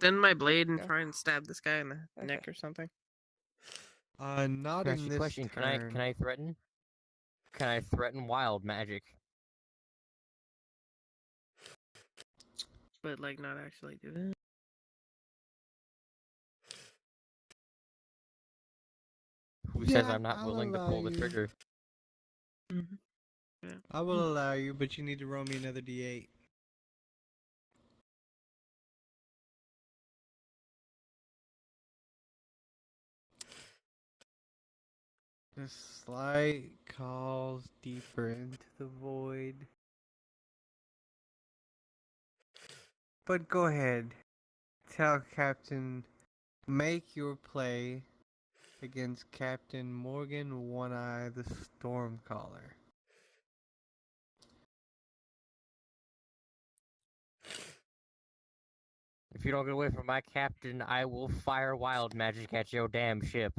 Extend my blade and try and stab this guy in the neck or something. Not in this question. turn. Can I threaten? Can I threaten wild magic? But, like, not actually do that. Who says I'm not willing to pull the trigger? Mm-hmm. Yeah. I will allow you, but you need to roll me another d8. A slight calls deeper into the void. But go ahead. Tell Captain, make your play against Captain Morgan One-Eye the Stormcaller. If you don't get away from my captain, I will fire wild magic at your damn ship.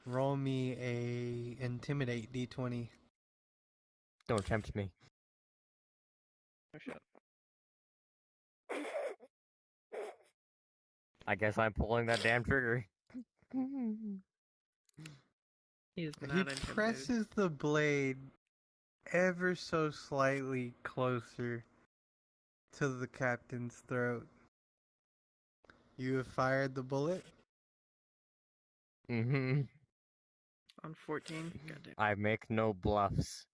Roll me a Intimidate d20. Don't tempt me. I guess I'm pulling that damn trigger. He presses the blade ever so slightly closer to the captain's throat. You have fired the bullet? Mm-hmm. On 14? Goddamn. I make no bluffs.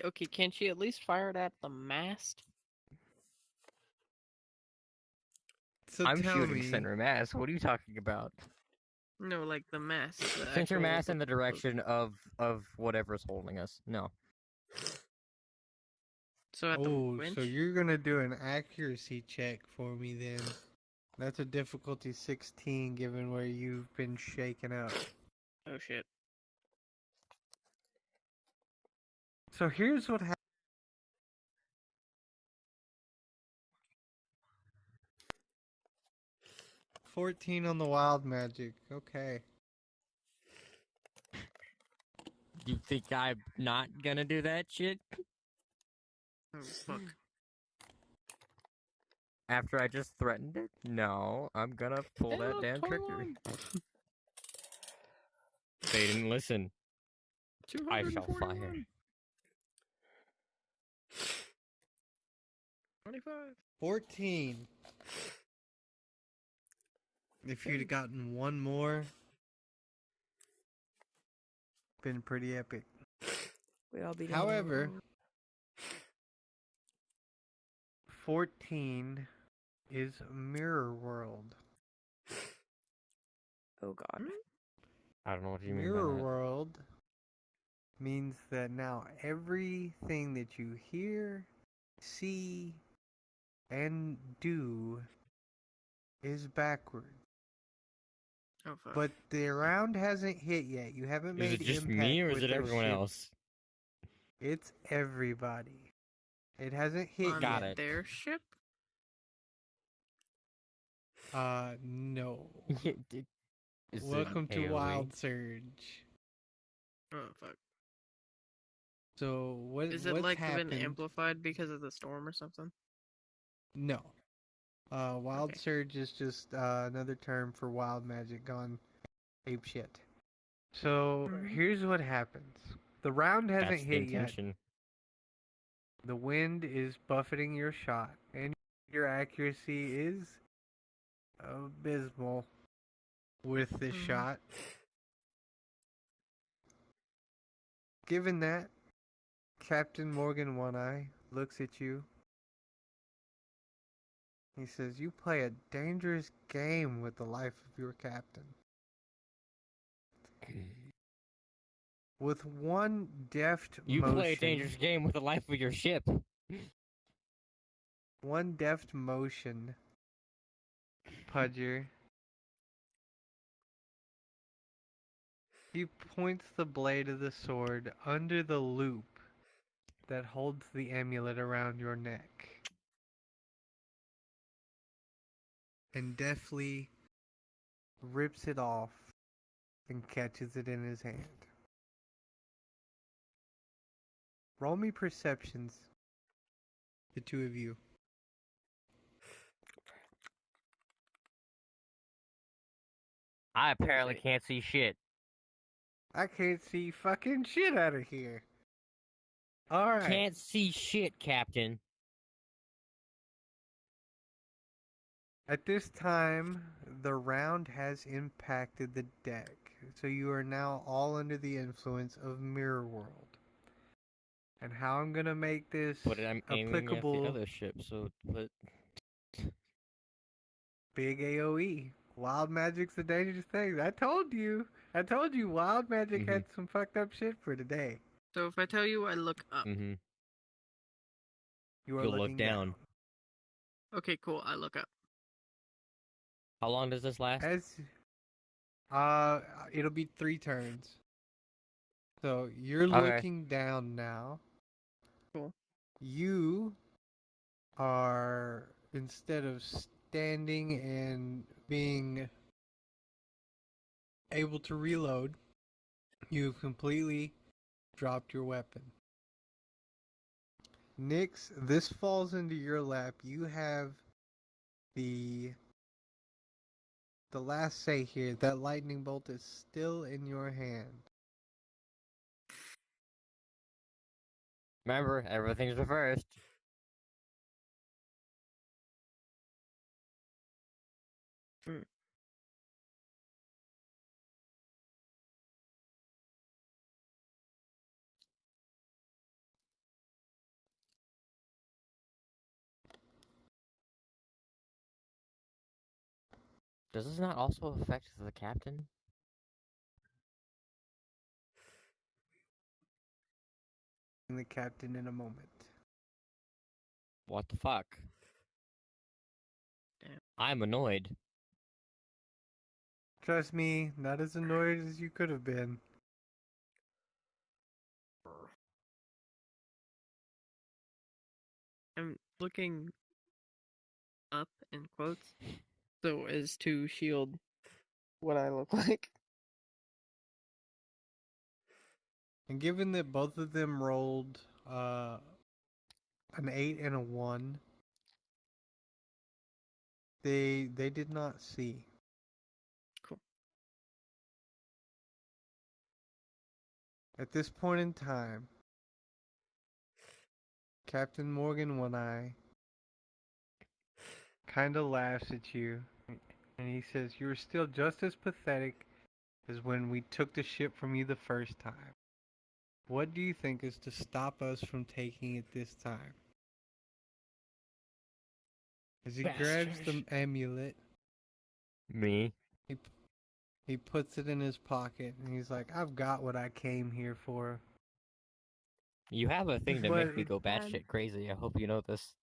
Okay, can't she at least fire it at the mast? So I'm tell shooting me, center mass. What are you talking about? No, like the mast. The Center actual- mass in the direction of whatever's holding us. No. So at the winch? so you're gonna do an accuracy check for me then. That's a difficulty 16 given where you've been shaken up. Oh shit. So here's what happened. 14 on the wild magic. Okay. You think I'm not gonna do that shit? Oh fuck. After I just threatened it? No, I'm gonna pull that damn trigger. They didn't listen. I shall fire. 25. 14. If you'd have gotten one more, been pretty epic. We'd all be However, 14 is Mirror World. Oh god. I don't know what you mean Mirror by that. World means that now everything that you hear, see, and do is backwards. Oh fuck. But the round hasn't hit yet. You haven't Is made it just impact me or with is it their everyone ship. else? It's everybody. It hasn't hit On Got yet. it. their ship? No. Is Welcome it to AOE? Wild Surge. Oh fuck. So what? Is it what's like happened? been amplified because of the storm or something? No. Wild Okay. Surge is just another term for wild magic gone apeshit. So here's what happens. The round hasn't That's the hit yet. intention. The wind is buffeting your shot, and your accuracy is abysmal with this shot. Given that, Captain Morgan One-Eye looks at you. He says, "You play a dangerous game with the life of your captain. With one deft You motion, play a dangerous game with the life of your ship. one deft motion, Pudger. He points the blade of the sword under the loop that holds the amulet around your neck, and deftly rips it off and catches it in his hand. Roll me perceptions, the two of you. I apparently Wait. can't see shit. I can't see fucking shit out of here. Alright. Can't see shit, Captain. At this time, the round has impacted the deck, so you are now all under the influence of Mirror World. And how I'm gonna make this But I'm aiming at the applicable, other ship, so but big AoE. Wild magic's a dangerous thing. I told you. Wild magic had some fucked up shit for today. So if I tell you I look up. mm-hmm. You are You'll look looking down. Okay, cool. I look up. How long does this last? It'll be 3 turns. So you're Okay. looking down now. Cool. You are, instead of standing and being able to reload, you've completely dropped your weapon. Nyx, this falls into your lap. You have the last say here. That lightning bolt is still in your hand. Remember, everything's reversed. Does this not also affect the captain? The captain in a moment. What the fuck? Damn. I'm annoyed. Trust me, not as annoyed as you could have been. I'm looking up in quotes so as to shield what I look like. And given that both of them rolled an 8 and a 1, they did not see. Cool. At this point in time, Captain Morgan One Eye kind of laughs at you, and he says, "You're still just as pathetic as when we took the ship from you the first time. What do you think is to stop us from taking it this time?" As he grabs the amulet, Me? he puts it in his pocket, and he's like, "I've got what I came here for." You have a thing to But make me go batshit crazy. I hope you know this.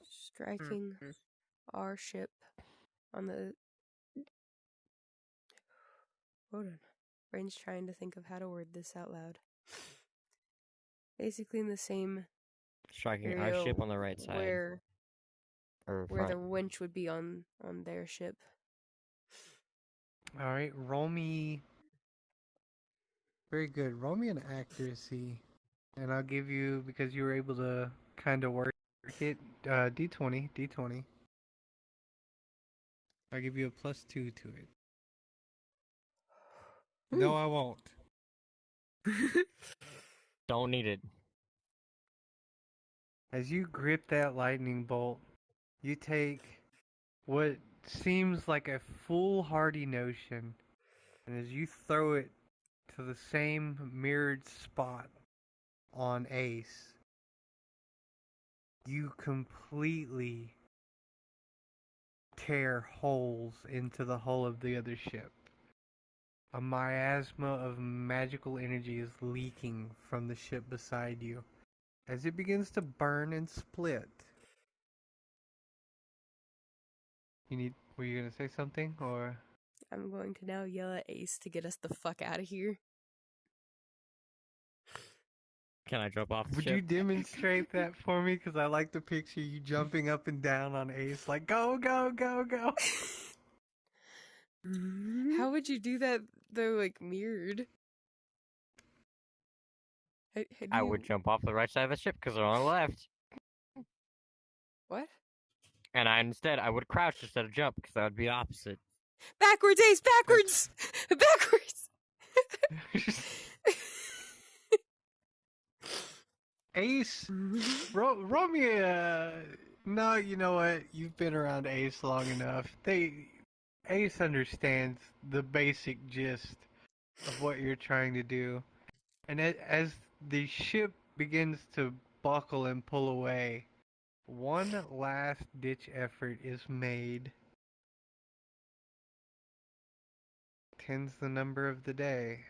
Striking our ship on the. Hold on. Brain's trying to think of how to word this out loud. Basically, in the same Striking area our ship on the right side. where Or the front. winch would be on their ship. Alright, roll me. Very good. Roll me an accuracy. And I'll give you, because you were able to kind of work it, D20. I'll give you a +2 to it. No, I won't. Don't need it. As you grip that lightning bolt, you take what seems like a foolhardy notion, and as you throw it to the same mirrored spot on Ace, you completely tear holes into the hull of the other ship. A miasma of magical energy is leaking from the ship beside you as it begins to burn and split. Were you gonna say something, or? I'm going to now yell at Ace to get us the fuck out of here. Can I jump off the Would ship? you demonstrate that for me? Because I like to picture you jumping up and down on Ace, like, go, go, go, go. How would you do that, though, like, mirrored? I would jump off the right side of the ship because they're on the left. What? And instead, I would crouch instead of jump because that would be opposite. Backwards, Ace, backwards! Backwards! Ace, roll me a. No, you know what? You've been around Ace long enough. Ace understands the basic gist of what you're trying to do, and as the ship begins to buckle and pull away, one last ditch effort is made. 10's the number of the day.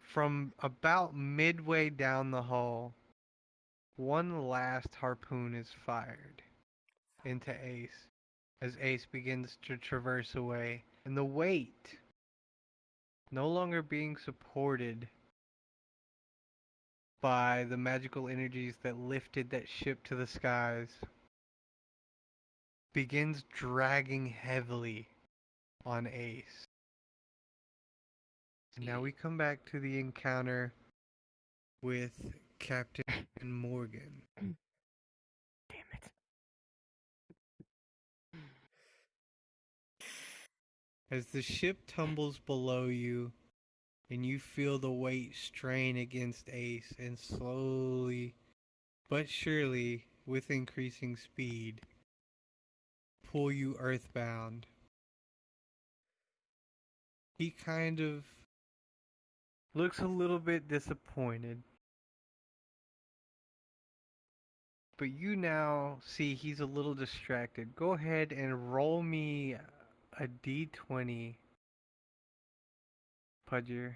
From about midway down the hull, one last harpoon is fired into Ace as Ace begins to traverse away, and the weight, no longer being supported by the magical energies that lifted that ship to the skies, begins dragging heavily on Ace. And now we come back to the encounter with Captain Morgan. Damn it. As the ship tumbles below you, and you feel the weight strain against Ace, and slowly, but surely, with increasing speed, pull you earthbound. He kind of looks a little bit disappointed. But you now see he's a little distracted. Go ahead and roll me a d20, Pudger.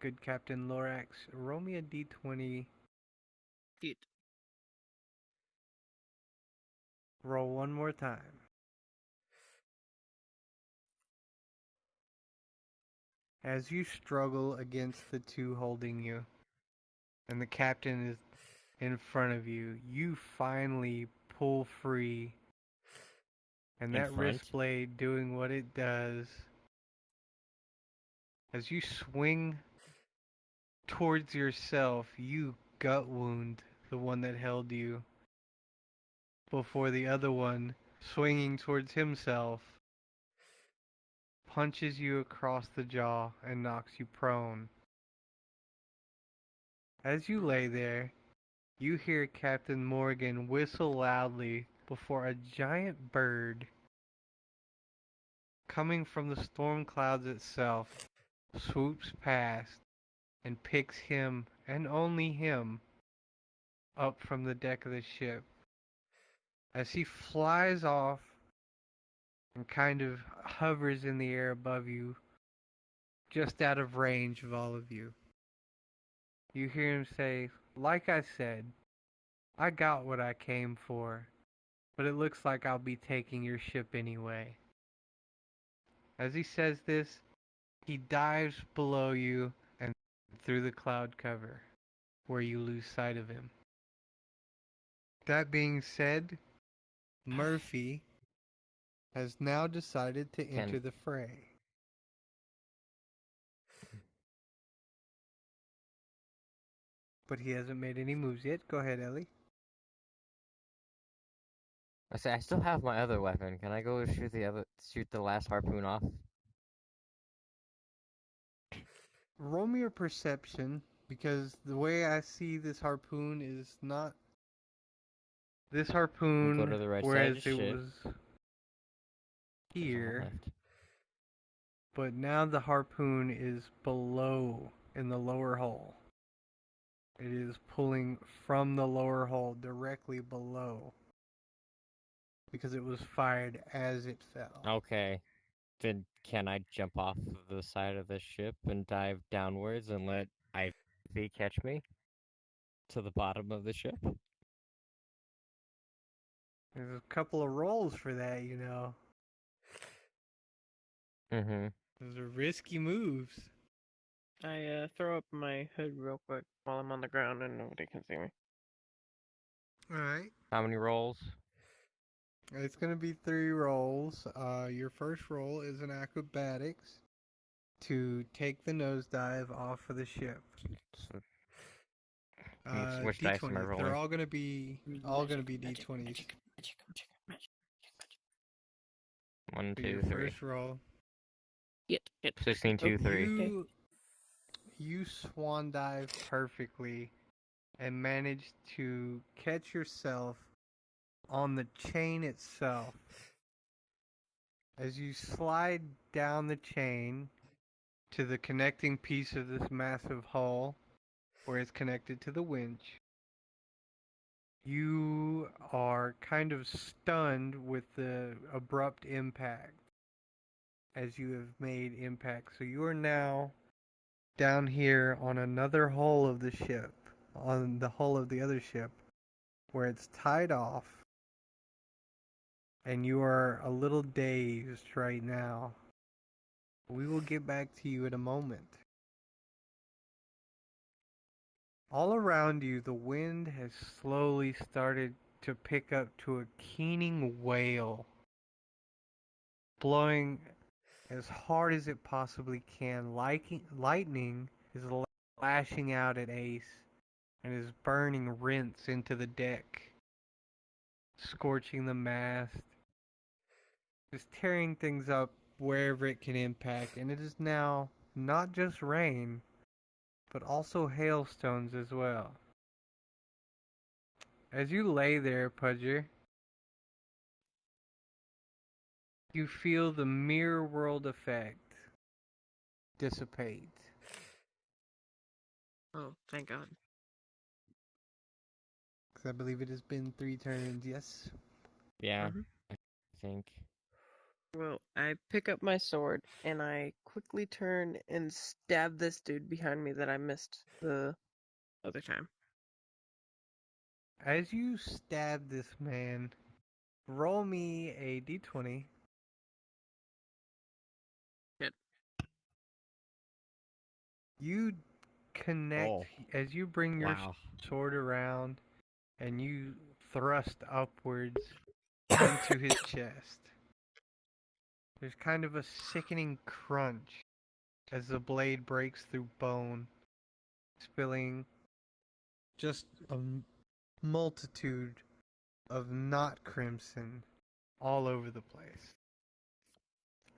Good Captain Lorax. Roll me a d20. Dude. Roll one more time. As you struggle against the two holding you, and the captain is in front of you, you finally pull free. And that wrist blade doing what it does. As you swing towards yourself, you gut wound the one that held you, before the other one, swinging towards himself, punches you across the jaw and knocks you prone. As you lay there, you hear Captain Morgan whistle loudly before a giant bird, coming from the storm clouds itself, swoops past and picks him, and only him, up from the deck of the ship. As he flies off and kind of hovers in the air above you, just out of range of all of you. You hear him say, "Like I said, I got what I came for, but it looks like I'll be taking your ship anyway." As he says this, he dives below you and through the cloud cover, where you lose sight of him. That being said, Murphy has now decided to enter the fray. But he hasn't made any moves yet. Go ahead, Ellie. I say I still have my other weapon. Can I go shoot the last harpoon off? Roll me a perception, because the way I see this harpoon is not this harpoon, Go to the right whereas side, it was here, but now the harpoon is below in the lower hull. It is pulling from the lower hull directly below, because it was fired as it fell. Okay. Then can I jump off the side of the ship and dive downwards and let Ivy catch me to the bottom of the ship? There's a couple of rolls for that, you know. Mm-hmm. Those are risky moves. I throw up my hood real quick while I'm on the ground and nobody can see me. Alright. How many rolls? It's going to be 3 rolls. Your first roll is an acrobatics to take the nosedive off of the ship. Which dice am I D20. rolling? They're all going to be D20s. Magic. 1, for 2, your 3. first roll. It. 16, 2, 3. You swan dive perfectly and manage to catch yourself on the chain itself. As you slide down the chain to the connecting piece of this massive hull, where it's connected to the winch, you are kind of stunned with the abrupt impact as you have made impact. So you are now down here on another hull of the ship, on the hull of the other ship, where it's tied off, and you are a little dazed right now. We will get back to you in a moment. All around you, the wind has slowly started to pick up to a keening wail, blowing as hard as it possibly can. Lightning is lashing out at Ace and is burning rents into the deck, scorching the mast, just tearing things up wherever it can impact. And it is now not just rain, but also hailstones as well. As you lay there, Pudger, you feel the mirror world effect dissipate. Oh, thank God. Because I believe it has been 3 turns, yes? Yeah, Mhm. I think. Well, I pick up my sword and I quickly turn and stab this dude behind me that I missed the other time. As you stab this man, roll me a d20. Shit. You connect Oh, as you bring your wow. sword around and you thrust upwards into his chest. There's kind of a sickening crunch as the blade breaks through bone, spilling just a multitude of not crimson all over the place.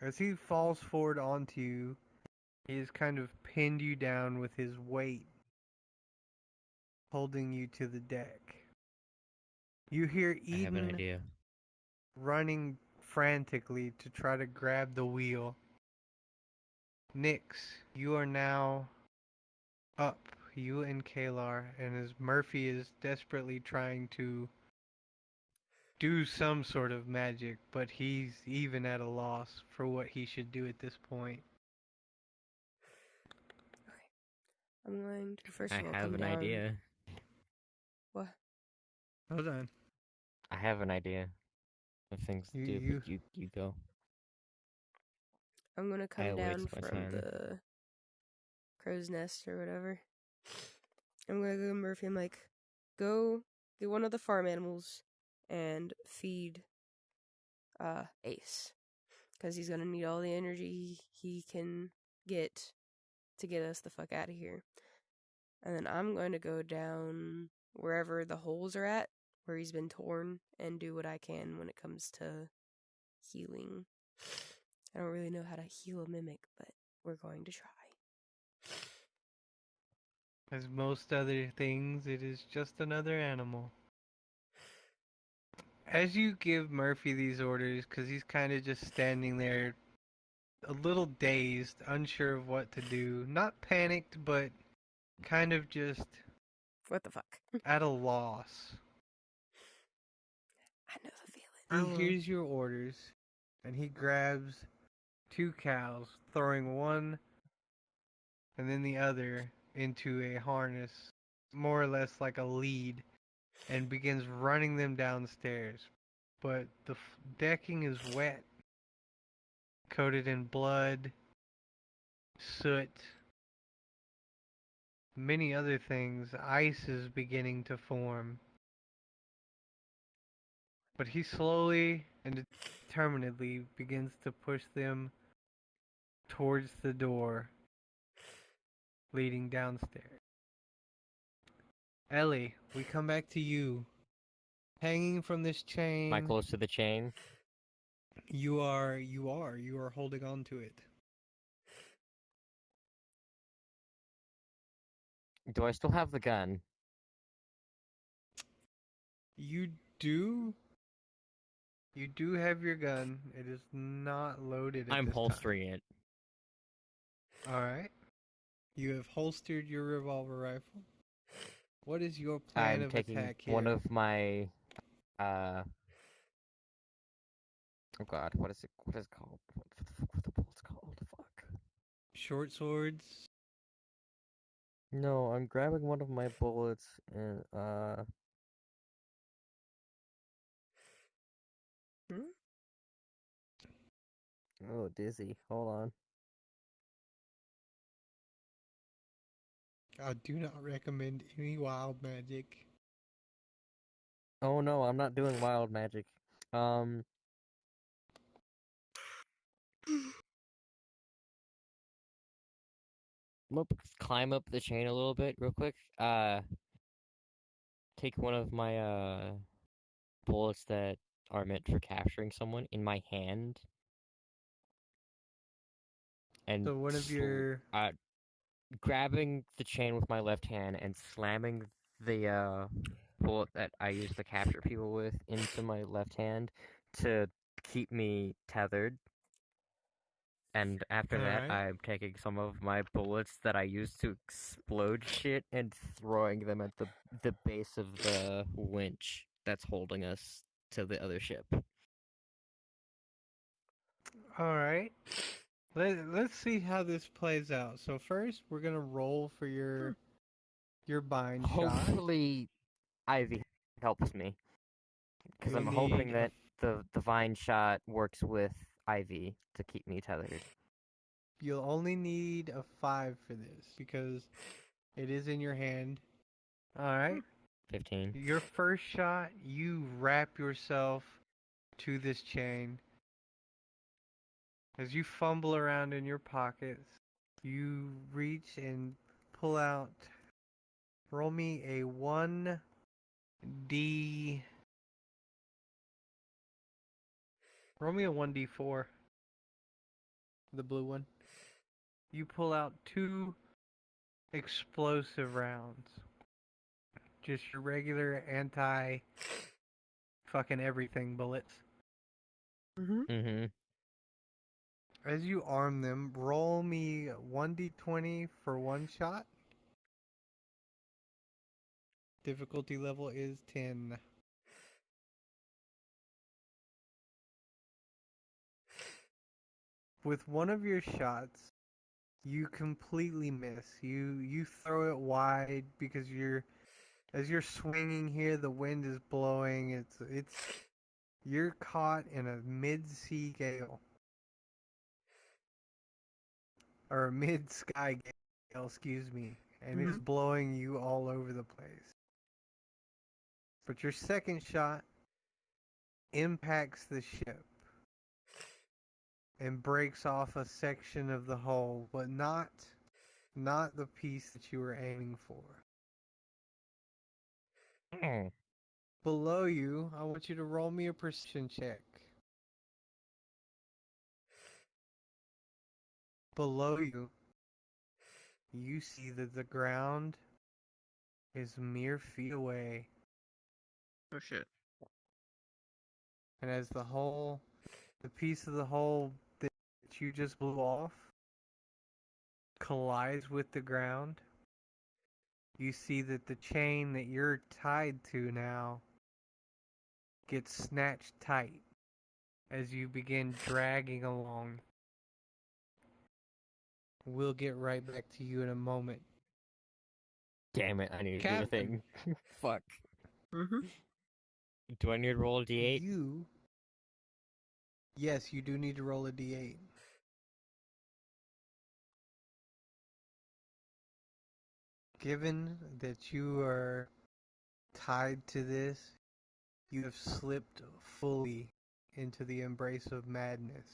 As he falls forward onto you, he has kind of pinned you down with his weight, holding you to the deck. You hear I have an Eden idea. running frantically to try to grab the wheel. Nyx, you are now up, you and Kalar, and as Murphy is desperately trying to do some sort of magic, but he's even at a loss for what he should do at this point. I'm going to first I of all have come an down. idea. What? Hold on. I have an idea of things to do, but you go. I'm gonna come I'll down waste my from time. the crow's nest or whatever. I'm gonna go to Murphy. I'm like, go get one of the farm animals and feed Ace, because he's gonna need all the energy he can get to get us the fuck out of here. And then I'm going to go down wherever the holes are at, where he's been torn, and do what I can when it comes to healing. I don't really know how to heal a mimic, but we're going to try. As most other things, it is just another animal. As you give Murphy these orders, because he's kind of just standing there, a little dazed, unsure of what to do, not panicked, but kind of just What the fuck? at a loss. I know the feeling. He hears your orders, and he grabs 2 cows, throwing one and then the other into a harness, more or less like a lead, and begins running them downstairs. But the decking is wet, coated in blood, soot, many other things. Ice is beginning to form. But he slowly and determinedly begins to push them towards the door leading downstairs. Ellie, we come back to you. Hanging from this chain. Am I close to the chain? You are holding on to it. Do I still have the gun? You do. You do have your gun. It is not loaded at I'm this holstering it. time. All right. You have holstered your revolver rifle. What is your plan I'm of taking attack here? one of my oh god, what is it called? What the fuck were the bullets called? Fuck. Short swords. No, I'm grabbing one of my bullets and oh, dizzy. Hold on. I do not recommend any wild magic. Oh no, I'm not doing wild magic. Let's climb up the chain a little bit real quick. Take one of my bullets that are meant for capturing someone in my hand and So one of your grabbing the chain with my left hand and slamming the bullet that I use to capture people with into my left hand to keep me tethered. And after that, Alright. I'm taking some of my bullets that I use to explode shit and throwing them at the base of the winch that's holding us to the other ship. Alright. Let's see how this plays out. So first we're gonna roll for your bind shot. Hopefully, Ivy helps me. Because You'll I'm need hoping that the vine shot works with Ivy to keep me tethered. You'll only need a 5 for this because it is in your hand. Alright. 15. Your first shot, you wrap yourself to this chain. As you fumble around in your pockets, you reach and pull out. Roll me a 1d. Roll me a 1d4. The blue one. You pull out 2 explosive rounds. Just your regular anti fucking everything bullets. Mm-hmm. As you arm them, roll me 1d20 for one shot. Difficulty level is 10. With one of your shots, you completely miss. You throw it wide because as you're swinging here, the wind is blowing. You're caught in a mid-sea gale. Or a mid-sky gale, excuse me. And it's blowing you all over the place. But your second shot impacts the ship and breaks off a section of the hull, but not the piece that you were aiming for. Mm. Below you, I want you to roll me a perception check. Below you, you see that the ground is mere feet away. Oh shit. And as the piece of the hull that you just blew off collides with the ground, you see that the chain that you're tied to now gets snatched tight as you begin dragging along. We'll get right back to you in a moment. Damn it, I need to do the Captain. thing. Fuck. Mm-hmm. Do I need to roll a d8? Yes, you do need to roll a d8. Given that you are tied to this, you have slipped fully into the embrace of madness.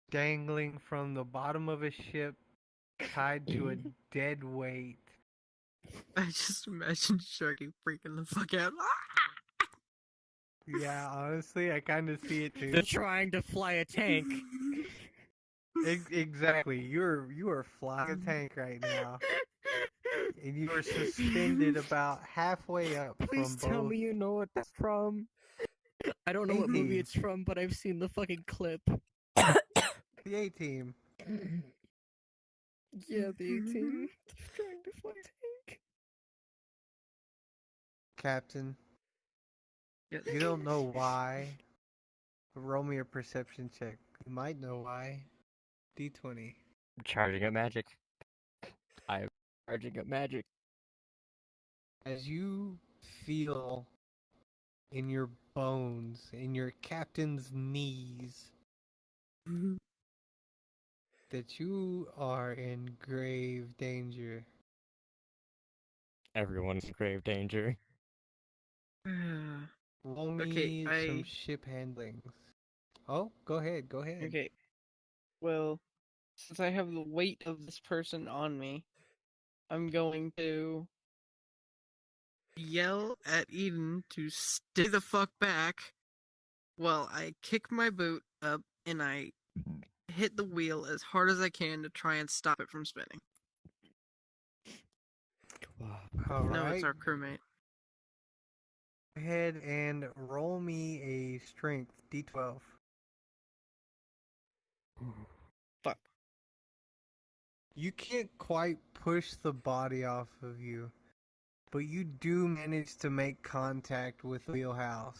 Dangling from the bottom of a ship, tied to a dead weight. I just imagine Sharky freaking the fuck out. Yeah, honestly, I kind of see it too. They're trying to fly a tank. Exactly. You are flying a tank right now, and you are suspended about halfway up Please from tell both. me you know what that's from. I don't know what movie it's from, but I've seen the fucking clip. The A team. Yeah, the 18. Trying to fly a tank. Captain, Yes. you don't know why. Roll me a perception check. You might know why. D20. Charging up magic. I'm charging up magic. As you feel in your bones, in your captain's knees, that you are in grave danger. Everyone's in grave danger. Roll Okay, me some ship handlings. Oh, go ahead, go ahead. Okay. Well, since I have the weight of this person on me, I'm going to yell at Eden to stay the fuck back while I kick my boot up and I hit the wheel as hard as I can to try and stop it from spinning. All No, right. it's our crewmate. Go ahead and roll me a strength D12. Fuck. You can't quite push the body off of you, but you do manage to make contact with the wheelhouse.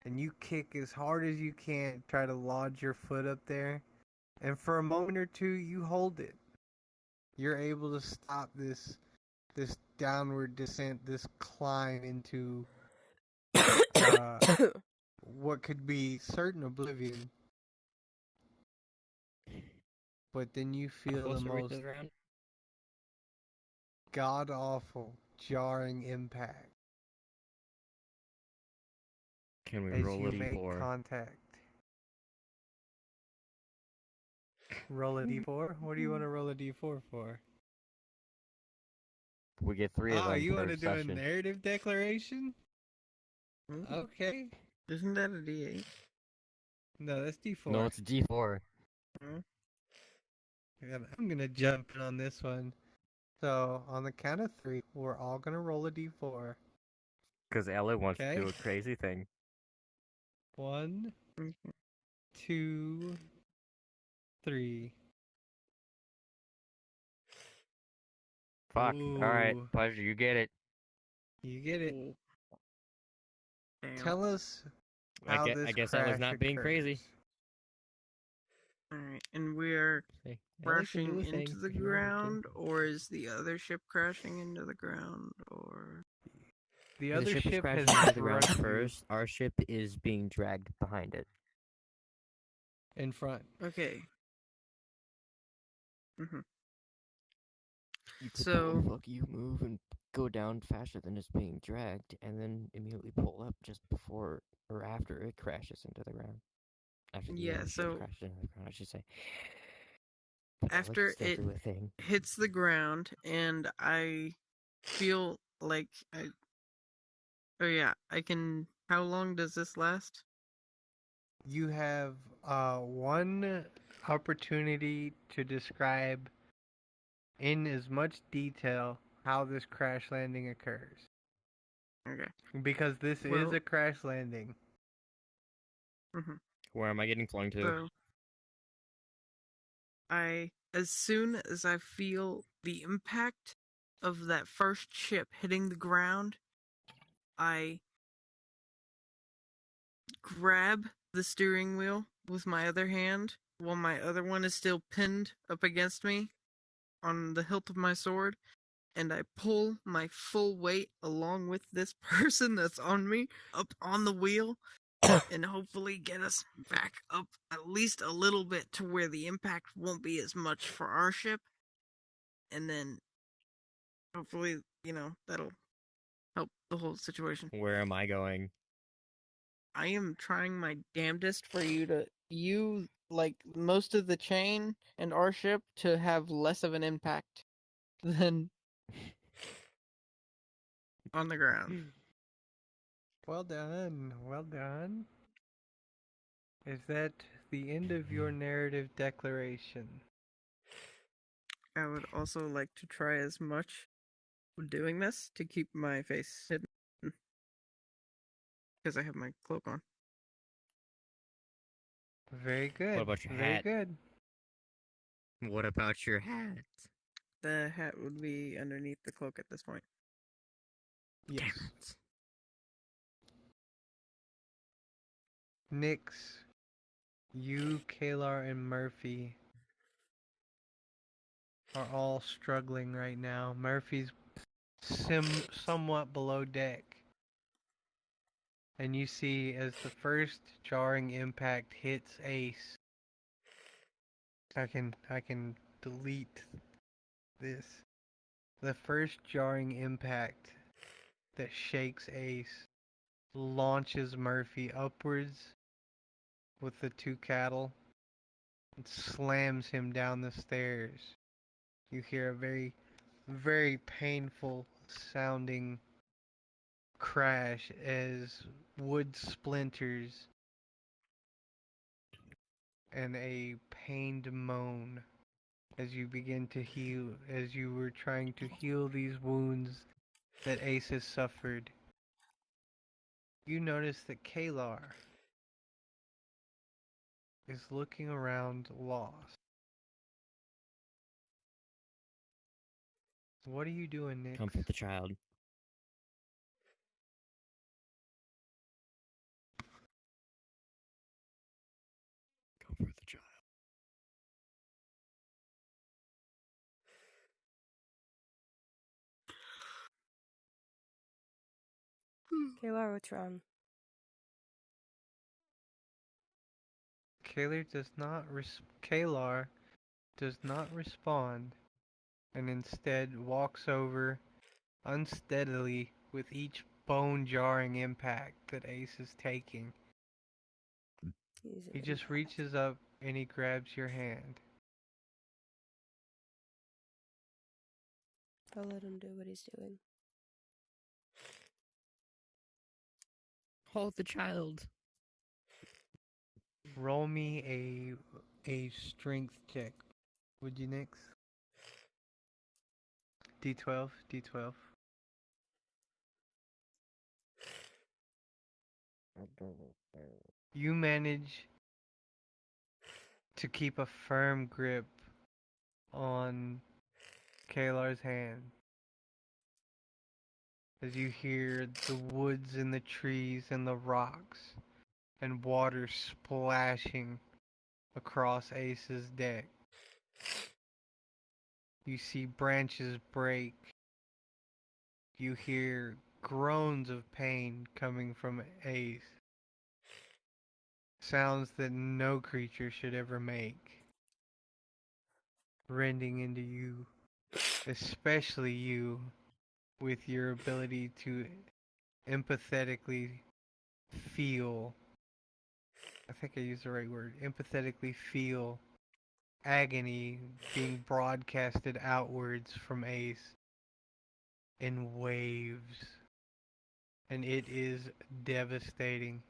And you kick as hard as you can, try to lodge your foot up there. And for a moment or two, you hold it. You're able to stop this downward descent, this climb into what could be certain oblivion. But then you feel the most god-awful, jarring impact. Can we as roll you a make d4? contact. Roll a d4? What do you want to roll a d4 for? We get 3 of them You per want to do session. a narrative declaration? Okay. Isn't that a D8? No, that's d4. No, it's d4. I'm going to jump in on this one. So, on the count of 3, we're all going to roll a d4. Because Ella wants to do a crazy thing. 1, 2, 3. Fuck. Ooh. Alright, Pleasure, you get it. You get it. Damn. Tell us how this I guess crash Ella's not being crazy. occurs. Alright, and we're crashing into the ground, or is the other ship crashing into the ground, or... The The other ship is ship crashing has into the ground struck you first. Our ship is being dragged behind it. in front. Okay. You could So- fuck you move and go down faster than it's being dragged, and then immediately pull up just before or after it crashes into the ground. After the Yeah, other ship so- crashes into the ground, I should say. But Ella After can still it do a thing. hits the ground, and I feel like I... Oh yeah, I can... How long does this last? You have one opportunity to describe in as much detail how this crash landing occurs. Okay. Because this is Well- a crash landing. Where am I getting flung to? So... As soon as I feel the impact of that first ship hitting the ground, I grab the steering wheel with my other hand while my other one is still pinned up against me on the hilt of my sword, and I pull my full weight along with this person that's on me up on the wheel and hopefully get us back up at least a little bit to where the impact won't be as much for our ship. And then hopefully, that'll help the whole situation. Where am I going? I am trying my damnedest for you, like, most of the chain and our ship to have less of an impact than on the ground. Well done. Well done. Is that the end of your narrative declaration? I would also like to try as much doing this to keep my face hidden. Because I have my cloak on. Very good. What about your Very hat? good. What about your hat? The hat would be underneath the cloak at this point. Yes. Damn it. Nyx, you, Kalar, and Murphy are all struggling right now. Murphy's somewhat below deck. And you see as the first jarring impact hits Ace. I can delete this. The first jarring impact that shakes Ace launches Murphy upwards with the two cattle and slams him down the stairs. You hear a very, very painful sounding crash as wood splinters and a pained moan as you begin to heal, as you were trying to heal these wounds that Ace has suffered. You notice that Kalar is looking around lost. What are you doing, Nyx? Comfort the child. Comfort the child. Kayla, what's wrong? Kalar does not respond and instead walks over unsteadily with each bone-jarring impact that Ace is taking. He just reaches up and he grabs your hand. I'll let him do what he's doing. Hold the child. Roll me a strength check. Would you, Nyx? D12, D12. You manage to keep a firm grip on Kalar's hand as you hear the woods and the trees and the rocks and water splashing across Ace's deck. You see branches break. You hear groans of pain coming from Ace. Sounds that no creature should ever make. Rending into you, especially you, with your ability to empathetically feel. I think I used the right word. Empathetically feel agony being broadcasted outwards from Ace in waves. And it is devastating.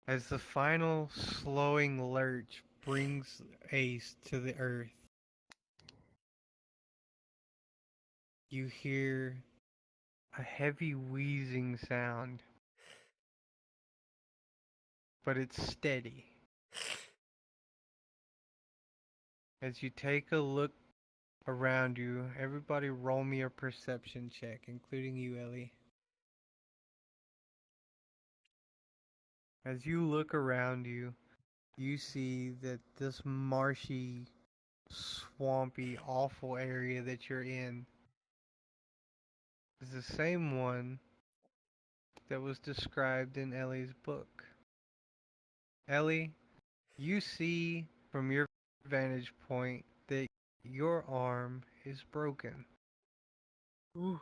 As the final slowing lurch brings Ace to the earth, you hear a heavy wheezing sound, but it's steady. As you take a look around you, everybody roll me a perception check, including you, Ellie. As you look around you, you see that this marshy, swampy, awful area that you're in is the same one that was described in Ellie's book. Ellie, you see from your vantage point that your arm is broken. Ooh.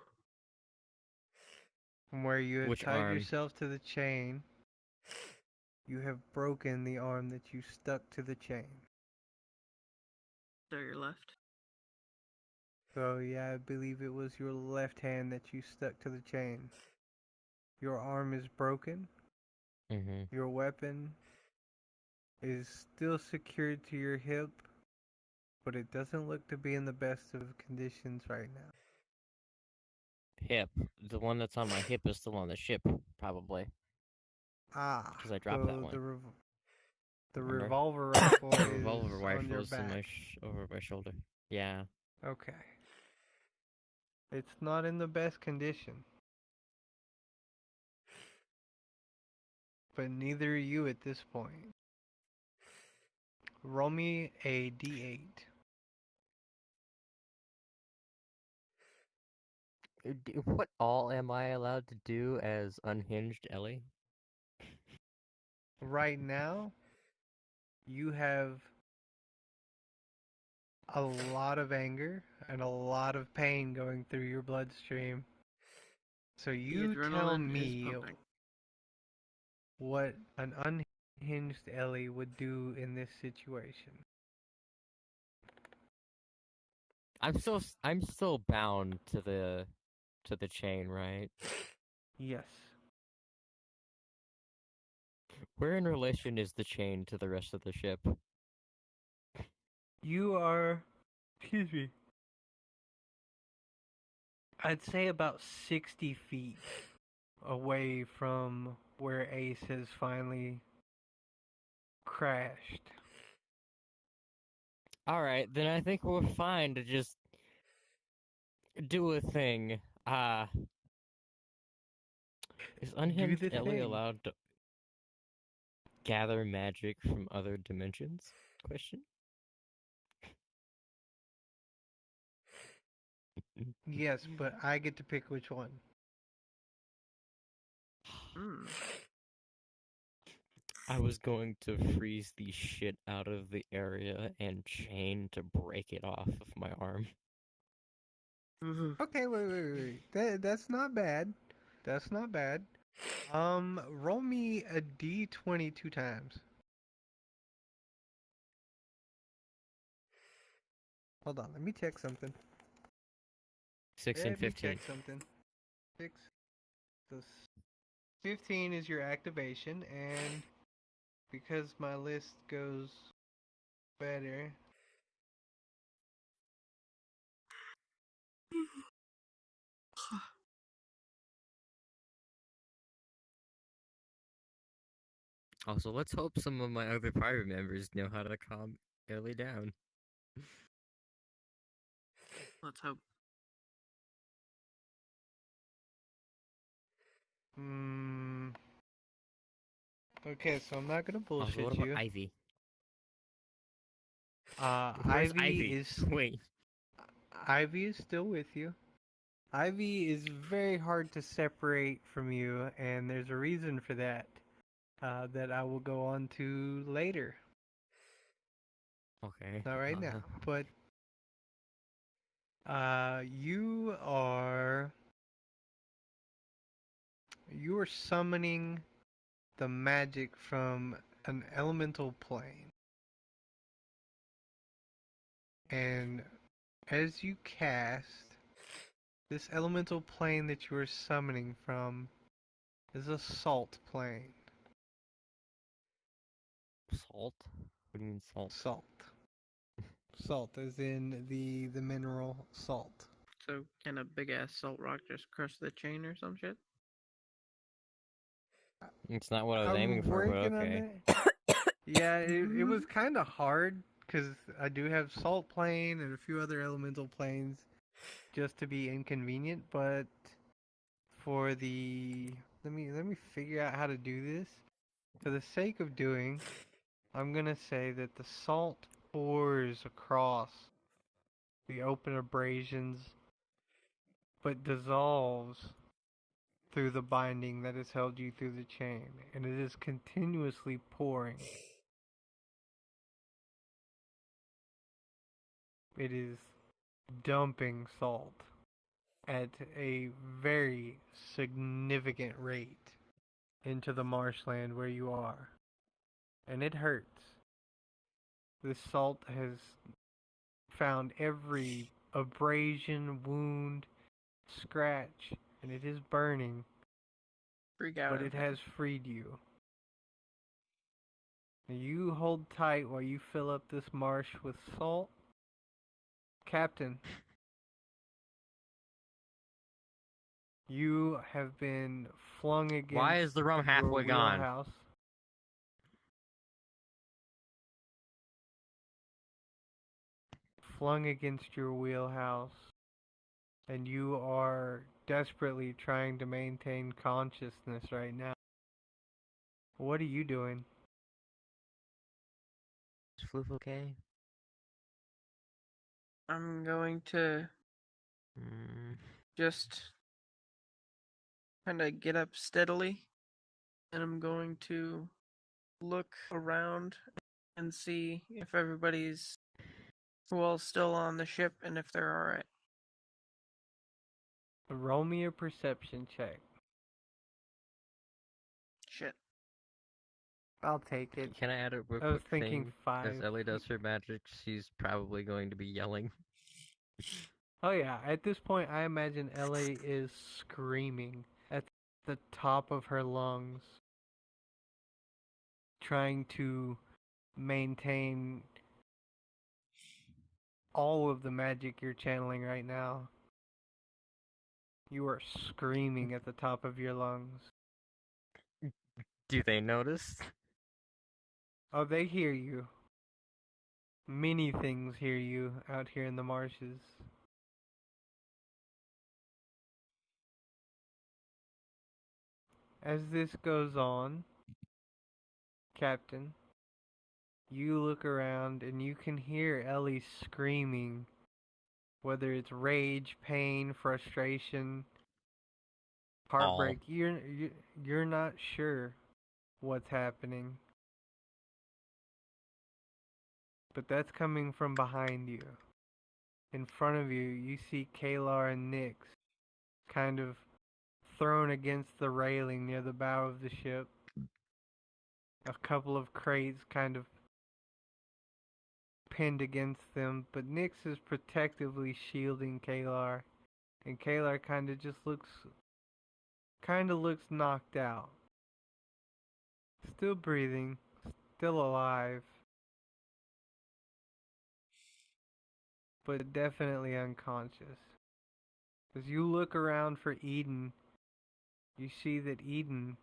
From where you had Which tied arm? yourself to the chain, you have broken the arm that you stuck to the chain. So your left. So yeah, I believe it was your left hand that you stuck to the chain. Your arm is broken. Mm-hmm. Your weapon is still secured to your hip, but it doesn't look to be in the best of conditions right now. Hip. The one that's on my hip is still on the ship, probably, Ah, because I dropped that so one. the Remember? revolver rifle The is revolver on your rifle's in back. over my shoulder. Yeah. Okay. It's not in the best condition. But neither are you at this point. Roll me a d8. What all am I allowed to do as unhinged Ellie? Right now, you have a lot of anger and a lot of pain going through your bloodstream. So The you tell adrenaline is me pumping. what an unhinged Ellie would do in this situation. I'm still bound to the chain, right? Yes. Where in relation is the chain to the rest of the ship? You are, excuse me, I'd say about 60 feet away from where Ace has finally crashed. Alright, then I think we're fine to just do a thing. Is Do unhinged the Ellie thing. allowed to gather magic from other dimensions? Question? Yes, but I get to pick which one. Hmm. I was going to freeze the shit out of the area and chain to break it off of my arm. Okay, wait. That's not bad. That's not bad. Roll me a d20 two times. Hold on, let me check something. 6 and Let me 15. check something. 6. So 15 is your activation, and because my list goes better. Also, let's hope some of my other private members know how to calm Ellie down. Let's hope. Hmm. Okay, so I'm not gonna Also, what bullshit about you. Ivy? Where's Ivy is Wait. Ivy is still with you. Ivy is very hard to separate from you, and there's a reason for that. That I will go on to later. Okay. Not right now, but you are summoning the magic from an elemental plane, and as you cast this elemental plane that you are summoning from is a salt plane. Salt? What do you mean salt? Salt as in the mineral salt. So, can a big ass salt rock just crush the chain or some shit? It's not what I was I'm aiming for, but working on okay. it. Yeah, it was kind of hard because I do have salt plane and a few other elemental planes just to be inconvenient, but for the let me figure out how to do this. For the sake of doing, I'm gonna say that the salt pours across the open abrasions, but dissolves through the binding that has held you through the chain, and it is continuously pouring. It is dumping salt at a very significant rate into the marshland where you are. And it hurts. This salt has found every abrasion, wound, scratch, and it is burning, Freak out. but it has freed you. You hold tight while you fill up this marsh with salt. Captain, you have been flung against Why is the rum your halfway gone? wheelhouse. Flung against your wheelhouse, and you are desperately trying to maintain consciousness right now. What are you doing? Is Floof okay? I'm going to just kind of get up steadily, and I'm going to look around and see if everybody's still on the ship and if they're alright. Roll me a perception check. Shit. I'll take it. Can I add a real I was quick thinking thing? 5. As Ellie does her magic, she's probably going to be yelling. Oh yeah, at this point I imagine Ellie is screaming at the top of her lungs, trying to maintain all of the magic you're channeling right now. You are screaming at the top of your lungs. Do they notice? Oh, they hear you. Many things hear you out here in the marshes. As this goes on, Captain, you look around and you can hear Ellie screaming, whether it's rage, pain, frustration, heartbreak. You're not sure what's happening. But that's coming from behind you. In front of you, you see Kalar and Nyx kind of thrown against the railing near the bow of the ship. A couple of crates kind of pinned against them, but Nyx is protectively shielding Kalar, and Kalar kind of looks knocked out. Still breathing, still alive, but definitely unconscious. As you look around for Eden, you see that Eden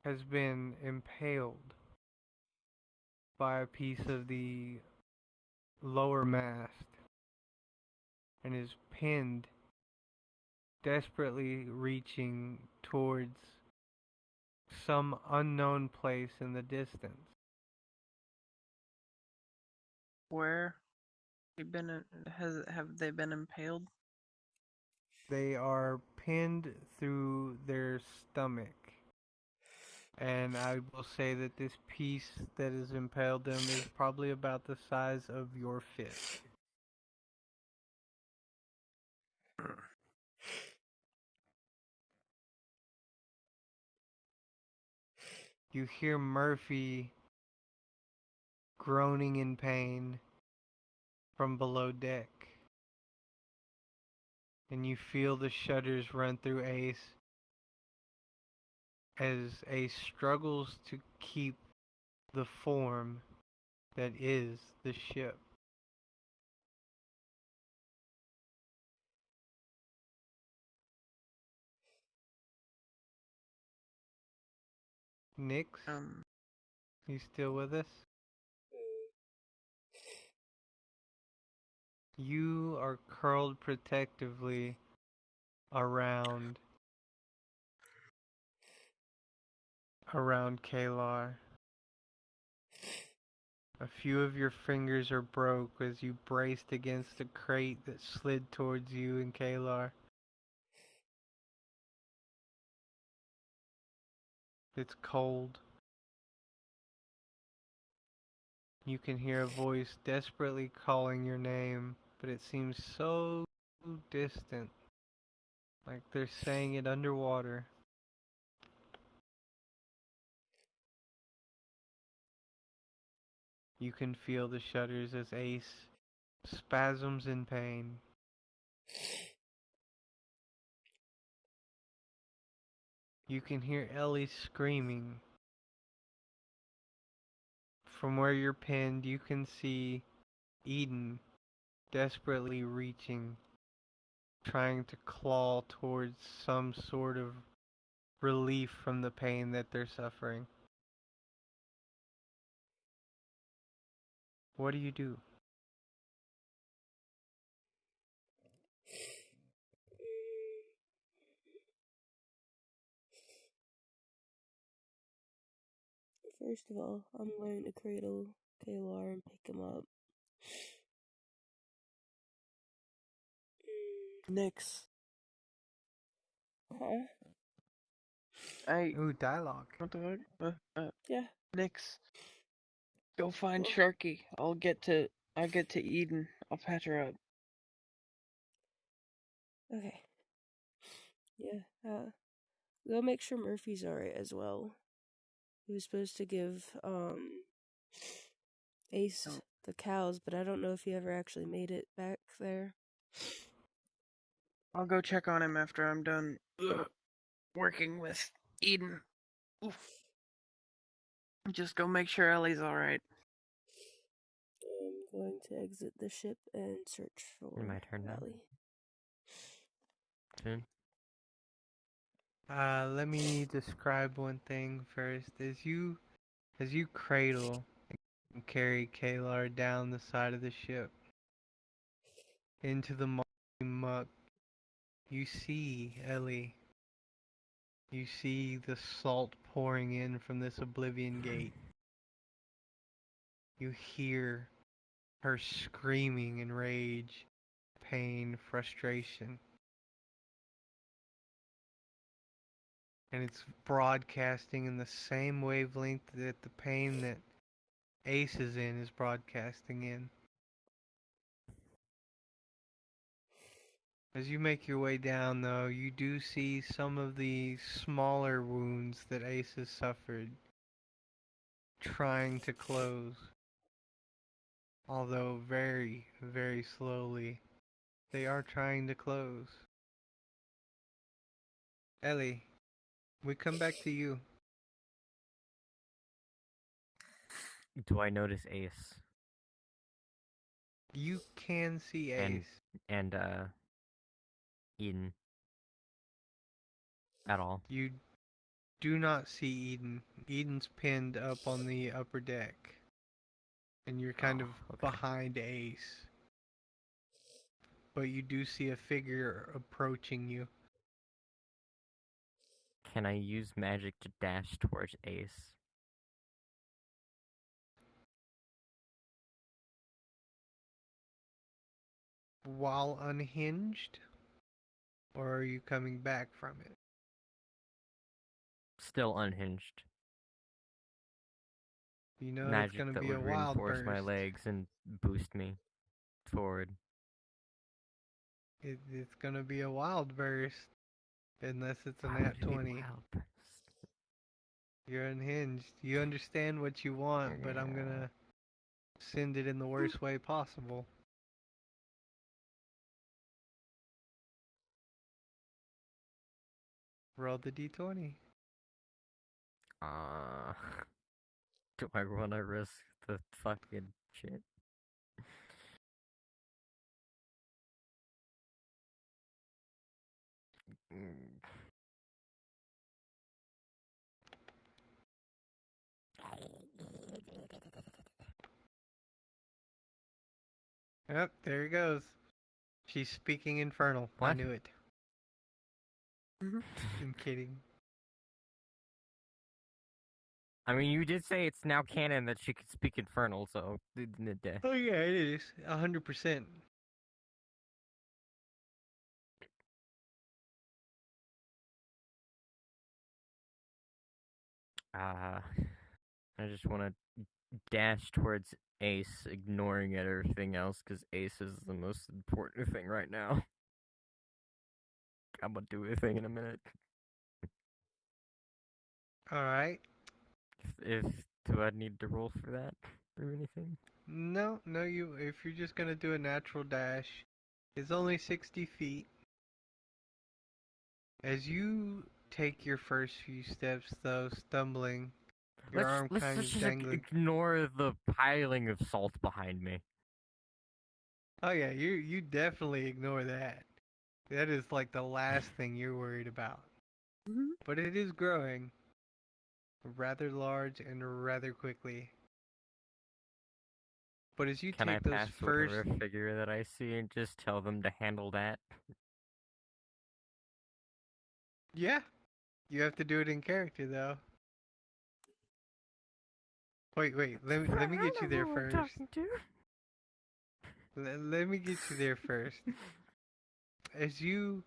has been impaled by a piece of the lower mast and is pinned, desperately reaching towards some unknown place in the distance. Where have they been impaled? They are pinned through their stomach. And I will say that this piece that has impaled them is probably about the size of your fist. You hear Murphy groaning in pain from below deck. And you feel the shudders run through Ace as Ace struggles to keep the form that is the ship. Nyx, you still with us? You are curled protectively around Kalar. A few of your fingers are broke as you braced against a crate that slid towards you and Kalar. It's cold. You can hear a voice desperately calling your name, but it seems so distant, like they're saying it underwater. You can feel the shudders as Ace spasms in pain. You can hear Ellie screaming. From where you're pinned, you can see Eden desperately reaching, trying to claw towards some sort of relief from the pain that they're suffering. What do you do? First of all, I'm going to cradle Kalar and pick him up. Nix. Huh? Ooh, dialogue. What the fuck? Yeah. Nix. Go find What? Sharky. I'll get to Eden. I'll patch her up. Okay. Yeah. Go make sure Murphy's alright as well. He was supposed to give Ace the cows, but I don't know if he ever actually made it back there. I'll go check on him after I'm done working with Eden. Oof. Just go make sure Ellie's alright. I'm going to exit the ship and search for My turn now? Ellie. Soon? Let me describe one thing first. As you cradle and carry Kalar down the side of the ship into the muck, you see Ellie. You see the salt pouring in from this oblivion gate. You hear her screaming in rage, pain, frustration. And it's broadcasting in the same wavelength that the pain that Ace is in is broadcasting in. As you make your way down, though, you do see some of the smaller wounds that Ace has suffered trying to close. Although very, very slowly, they are trying to close. Ellie, we come back to you. Do I notice Ace? You can see Ace. And Eden. At all. You do not see Eden. Eden's pinned up on the upper deck. And you're kind of behind Ace. But you do see a figure approaching you. Can I use magic to dash towards Ace? While unhinged? Or are you coming back from it? Still unhinged. You know Magic it's going to that be a would wild reinforce burst. my legs and boost me forward. It's going to be a wild burst. Unless it's a Why nat would it be 20. wild burst? You're unhinged. You understand what you want, but I'm going to send it in the worst way possible. Roll the d20. Do I want to risk the fucking shit? Yep, there he goes. She's speaking infernal. I What? knew it. I'm kidding. I mean, you did say it's now canon that she could speak infernal, so... Oh yeah, it is. 100%. I just want to dash towards Ace, ignoring everything else, because Ace is the most important thing right now. I'm gonna do a thing in a minute. Alright. Do I need to roll for that or anything? No, if you're just gonna do a natural dash, it's only 60 feet. As you take your first few steps, though, stumbling, your arm Let's kind just of dangling. ignore the piling of salt behind me. Oh yeah, you definitely ignore that. That is like the last thing you're worried about. Mhm. But it is growing rather large and rather quickly. But as you Can I take those pass first, whatever figure that I see and just tell them to handle that? yeah, you have to do it in character though. Wait, let me get you there first. Let me get you there first. As you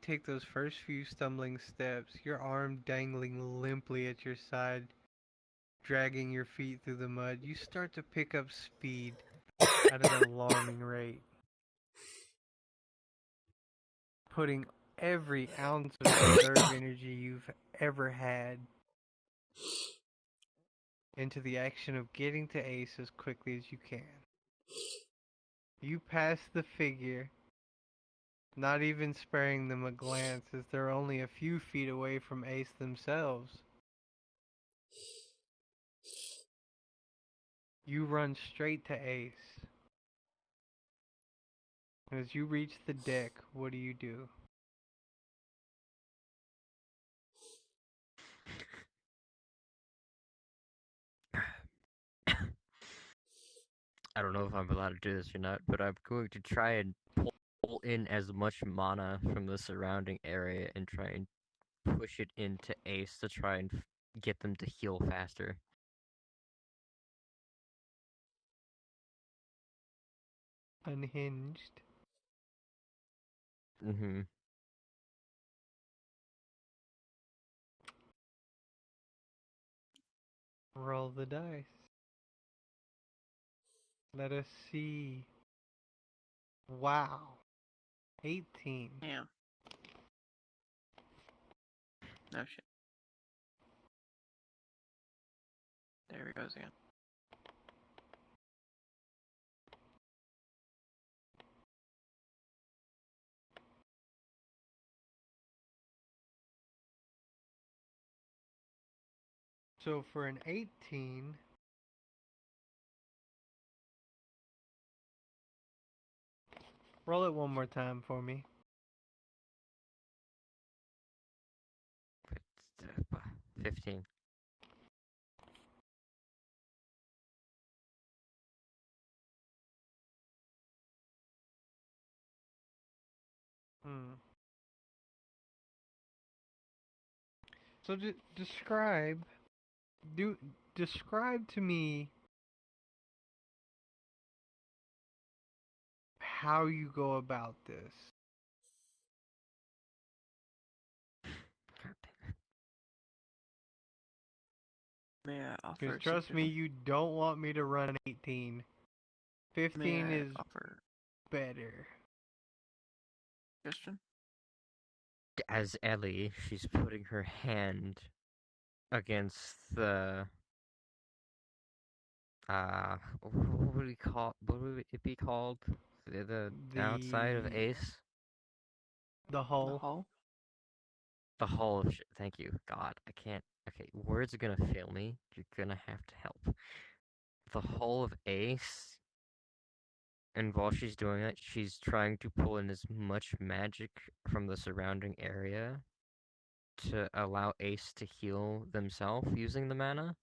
take those first few stumbling steps, your arm dangling limply at your side, dragging your feet through the mud, you start to pick up speed at an alarming rate, putting every ounce of reserve energy you've ever had into the action of getting to Ace as quickly as you can. You pass the figure, not even sparing them a glance as they're only a few feet away from Ace themselves. You run straight to Ace. As you reach the deck, what do? I don't know if I'm allowed to do this or not, but I'm going to try and pull in as much mana from the surrounding area and try and push it into Ace to try and get them to heal faster. Unhinged. Mm-hmm. Roll the dice. Let us see. Wow. 18. Yeah. No shit. There he goes again. So for an 18, roll it one more time for me. 15. Hmm. So describe to me how you go about this. May I offer Because a trust me, suggestion? you don't want me to run an 18. May 15 I is offer better. a suggestion? As Ellie, she's putting her hand against the what would we call? What would it be called? The outside of The Ace, the The hull. hull? the hull of. Thank you, God. I can't. Okay, words are gonna fail me. You're gonna have to help. The hull of Ace, and while she's doing it, she's trying to pull in as much magic from the surrounding area to allow Ace to heal themselves using the mana.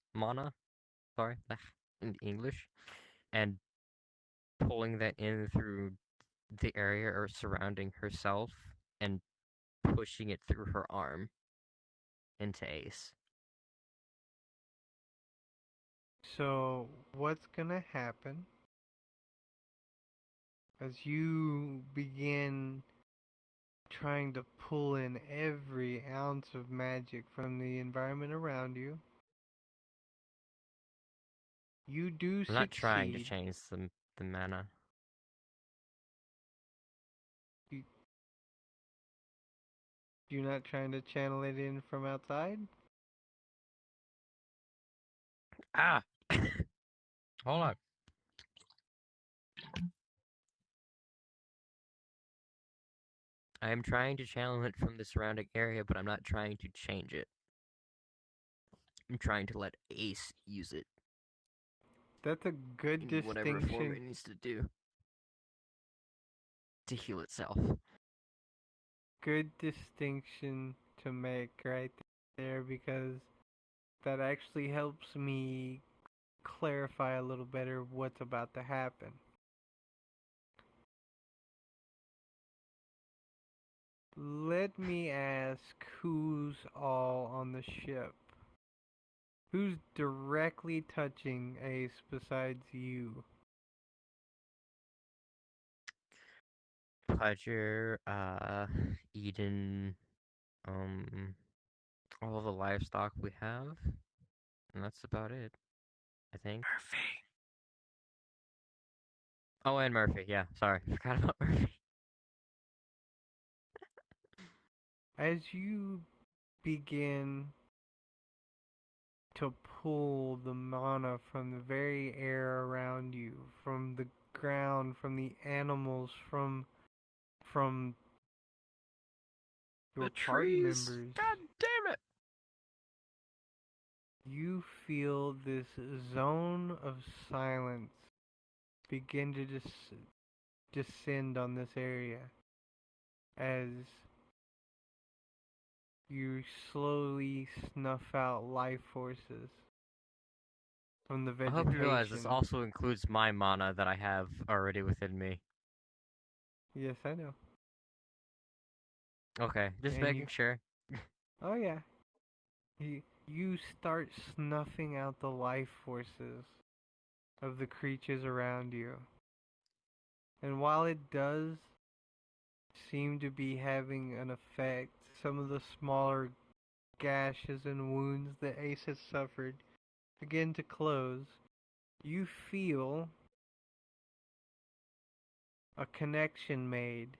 Sorry, in English, and pulling that in through the area or surrounding herself and pushing it through her arm into Ace. So what's gonna happen as you begin trying to pull in every ounce of magic from the environment around you? You do I'm not trying to succeed. change the mana. You're not trying to channel it in from outside? Ah! Hold on. I am trying to channel it from the surrounding area, but I'm not trying to change it. I'm trying to let Ace use it That's a good in whatever form distinction. it needs to do to heal itself. Good distinction to make right there, because that actually helps me clarify a little better what's about to happen. Let me ask, who's all on the ship? Who's directly touching Ace besides you? Pudger, Eden, all the livestock we have, and that's about it, I think. Murphy. Oh, and Murphy, yeah, sorry, forgot about Murphy. As you begin to pull the mana from the very air around you, from the ground, from the animals, from your The party trees. members, God damn it. you feel this zone of silence begin to descend on this area as you slowly snuff out life forces from the I hope you realize this vegetation. also includes my mana that I have already within me. Yes, I know. Okay, just And making sure. oh yeah, you start snuffing out the life forces of the creatures around you. And while it does seem to be having an effect, some of the smaller gashes and wounds that Ace has suffered begin to close. You feel a connection made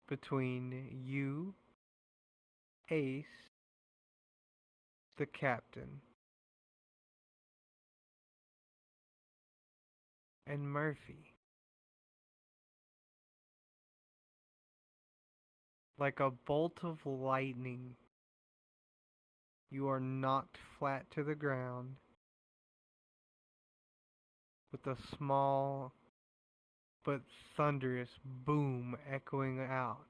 between you, Ace, the captain, and Murphy. Like a bolt of lightning, you are knocked flat to the ground with a small but thunderous boom echoing out.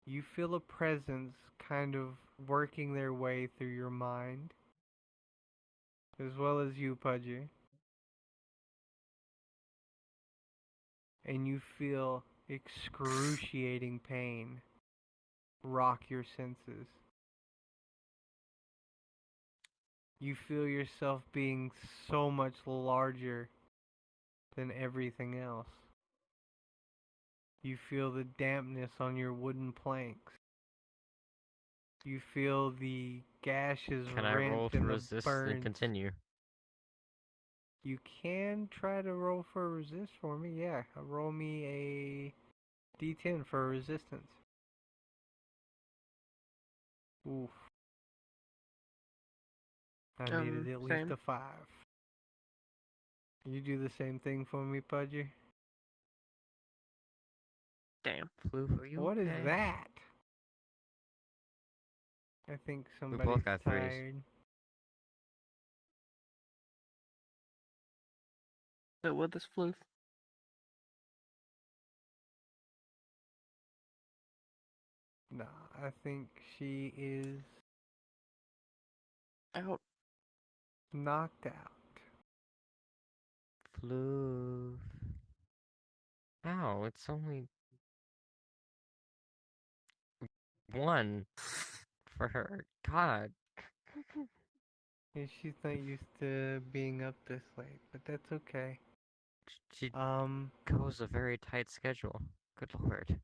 You feel a presence kind of working their way through your mind, as well as you, Pudgy. And you feel excruciating pain rock your senses. You feel yourself being so much larger than everything else. You feel the dampness on your wooden planks. You feel the gashes Can I rent roll to and the resist and burns. continue? You can try to roll for a resist for me. Yeah, roll me a d10 for resistance. Oof. I needed at least Same. a 5. You do the same thing for me, Pudgy? Damn. Floof, are you What is okay? that? I think We somebody's both got 3s. tired. So what is floof? Nah, I think she is Out. knocked out. Floof. Ow, it's only 1 for her. God. Yeah, she's not used to being up this late, but that's okay. She Um, goes a very tight schedule. Good lord.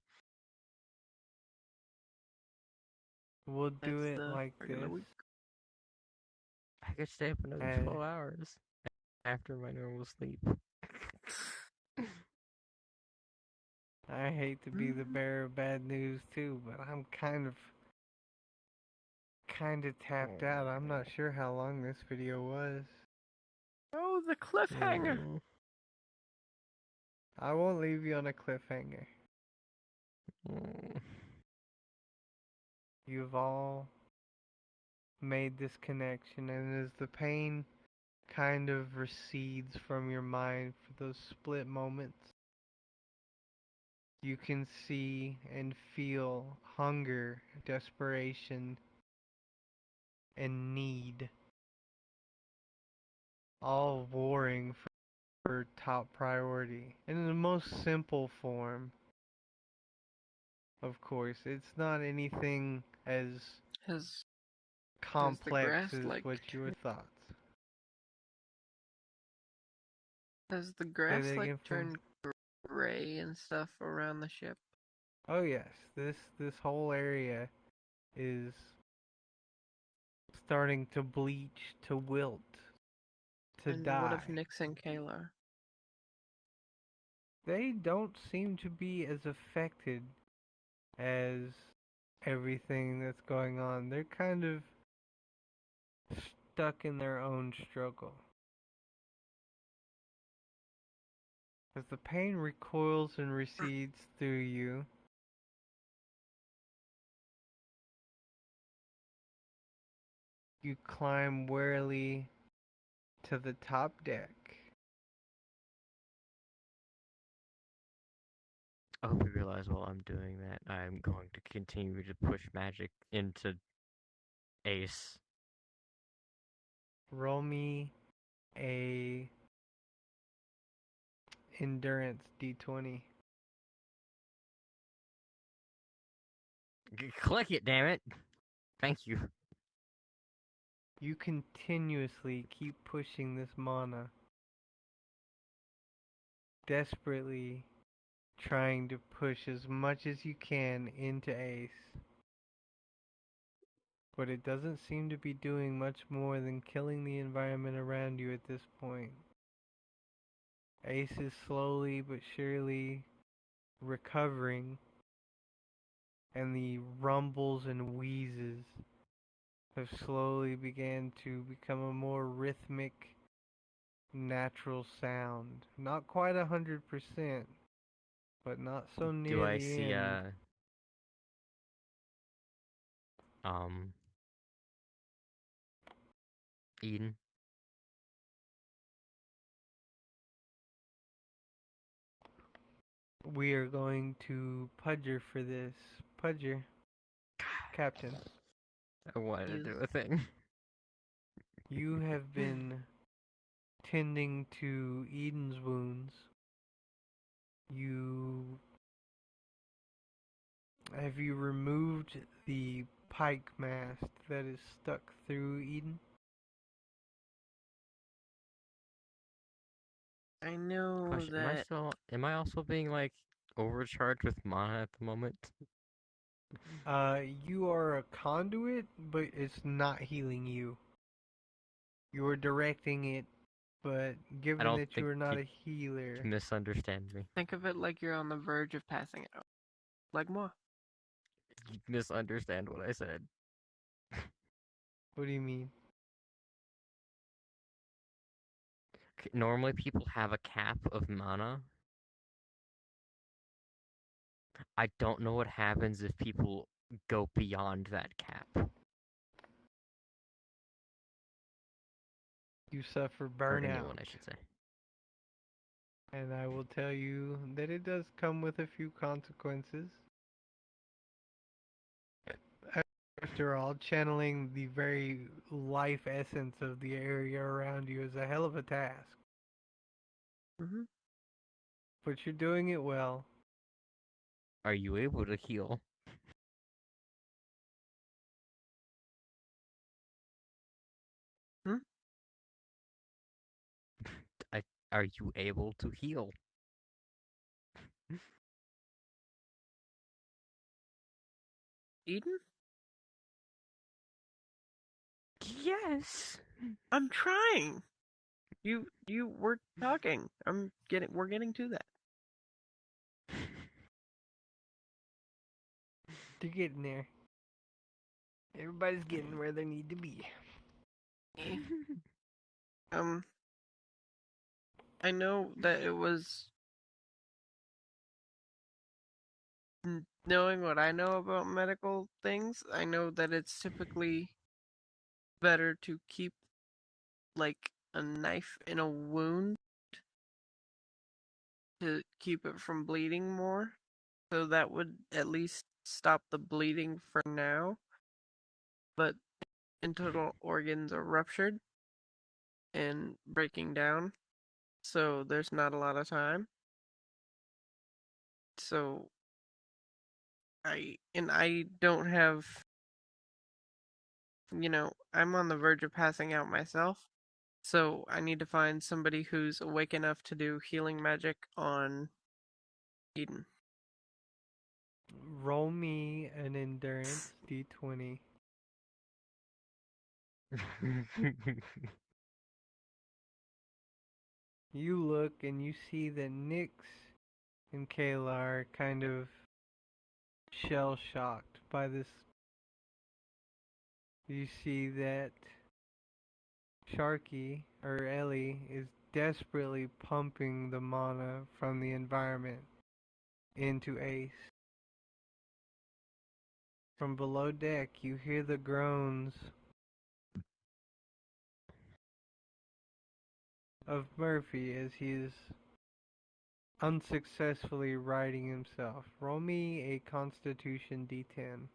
we'll do That's it the like regular this. week. I could stay up another Uh, 12 hours after my normal sleep. I hate to be the bearer of bad news too, but I'm kind of tapped out. I'm not sure how long this video was. Oh, the cliffhanger. I won't leave you on a cliffhanger. Mm. You've all made this connection, and as the pain kind of recedes from your mind for those split moments, you can see and feel hunger, desperation, and need all warring for top priority. And in the most simple form, of course, it's not anything as Has complex grass, as like- what you would thought. Has the Say grass that like again, please. turned gray and stuff around the ship? Oh yes, this whole area is starting to bleach, to wilt, to And die. what of Nix and Kayla? They don't seem to be as affected as everything that's going on. They're kind of stuck in their own struggle. As the pain recoils and recedes through you, you climb warily to the top deck. I hope you realize while I'm doing that, I'm going to continue to push magic into Ace. Roll me a endurance d20. Click it, damn it! Thank you. You continuously keep pushing this mana, desperately trying to push as much as you can into Ace. But it doesn't seem to be doing much more than killing the environment around you at this point. Ace is slowly but surely recovering, and the rumbles and wheezes have slowly began to become a more rhythmic, natural sound. Not quite 100%, but not so near Do I the see, end. Eden? We are going to Pudger for this. Pudger, Captain, I wanted to Yes. do a thing. you have been tending to Eden's wounds. Have you removed the pike mast that is stuck through Eden? I know Question, that am I also being, like, overcharged with mana at the moment? You are a conduit, but it's not healing you. You are directing it, but given don't that you think are not you- a healer, You misunderstand me. think of it like you're on the verge of passing out. Like moi. You misunderstand what I said. what do you mean? Normally people have a cap of mana. I don't know what happens if people go beyond that cap. You suffer Or burnout. anyone, I should say. And I will tell you that it does come with a few consequences. After all, channeling the very life essence of the area around you is a hell of a task. Mm-hmm. But you're doing it well. Are you able to heal? Hmm? Are you able to heal? Eden? Yes. I'm trying. We're talking. We're getting to that. They're getting there. Everybody's getting where they need to be. I know that it was knowing what I know about medical things, I know that it's typically better to keep like a knife in a wound to keep it from bleeding more. So that would at least stop the bleeding for now. But internal organs are ruptured and breaking down, so there's not a lot of time. So I don't have, I'm on the verge of passing out myself. So I need to find somebody who's awake enough to do healing magic on Eden. Roll me an endurance d20. You look and you see that Nyx and Kayla are kind of shell shocked by this. You see that Sharky, or Ellie, is desperately pumping the mana from the environment into Ace. From below deck, you hear the groans of Murphy as he is unsuccessfully righting himself. Roll me a Constitution D10.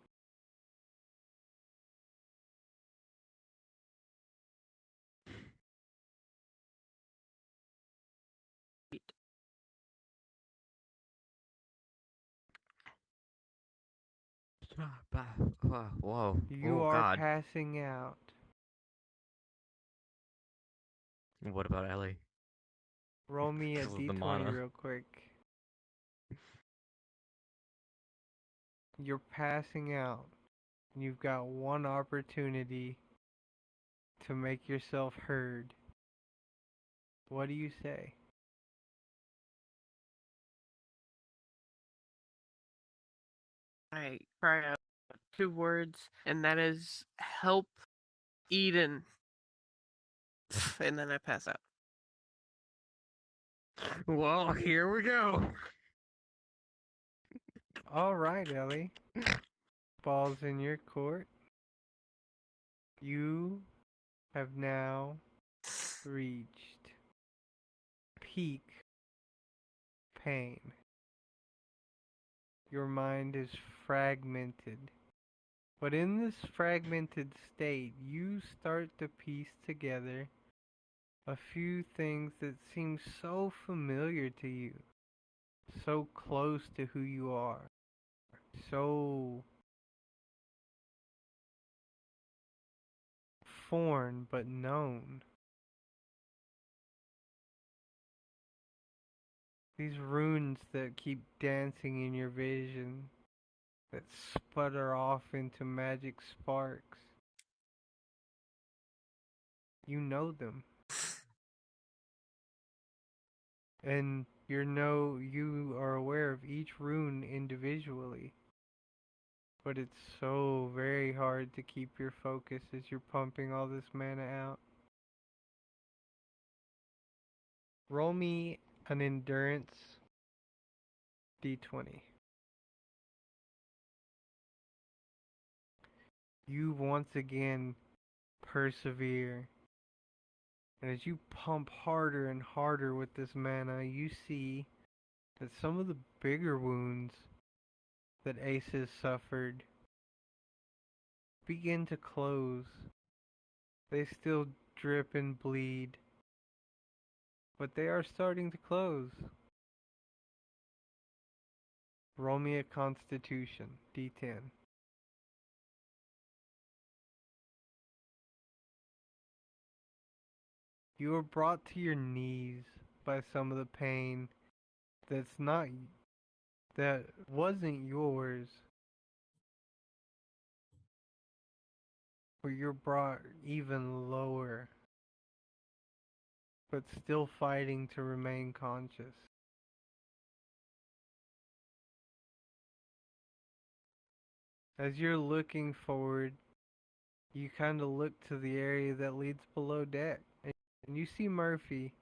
Whoa. You Oh, are God. passing out. What about Ellie? Roll me a Because of the D20 mana. real quick. You're passing out. You've got one opportunity to make yourself heard. What do you say? I cry out 2 words, and that is help Eden. And then I pass out. Well, here we go. Alright, Ellie. Ball's in your court. You have now reached peak pain. Your mind is fragmented. But in this fragmented state, you start to piece together a few things that seem so familiar to you, so close to who you are, so foreign but known. These runes that keep dancing in your vision, that sputter off into magic sparks. You know them. And you are aware of each rune individually. But it's so very hard to keep your focus as you're pumping all this mana out. Roll me an endurance d20. You once again persevere. And as you pump harder and harder with this mana, you see that some of the bigger wounds that Ace has suffered begin to close. They still drip and bleed, but they are starting to close. Roll me a Constitution, D10. You are brought to your knees by some of the pain that wasn't yours, but you're brought even lower, but still fighting to remain conscious. As you're looking forward, you kind of look to the area that leads below deck, and you see Murphy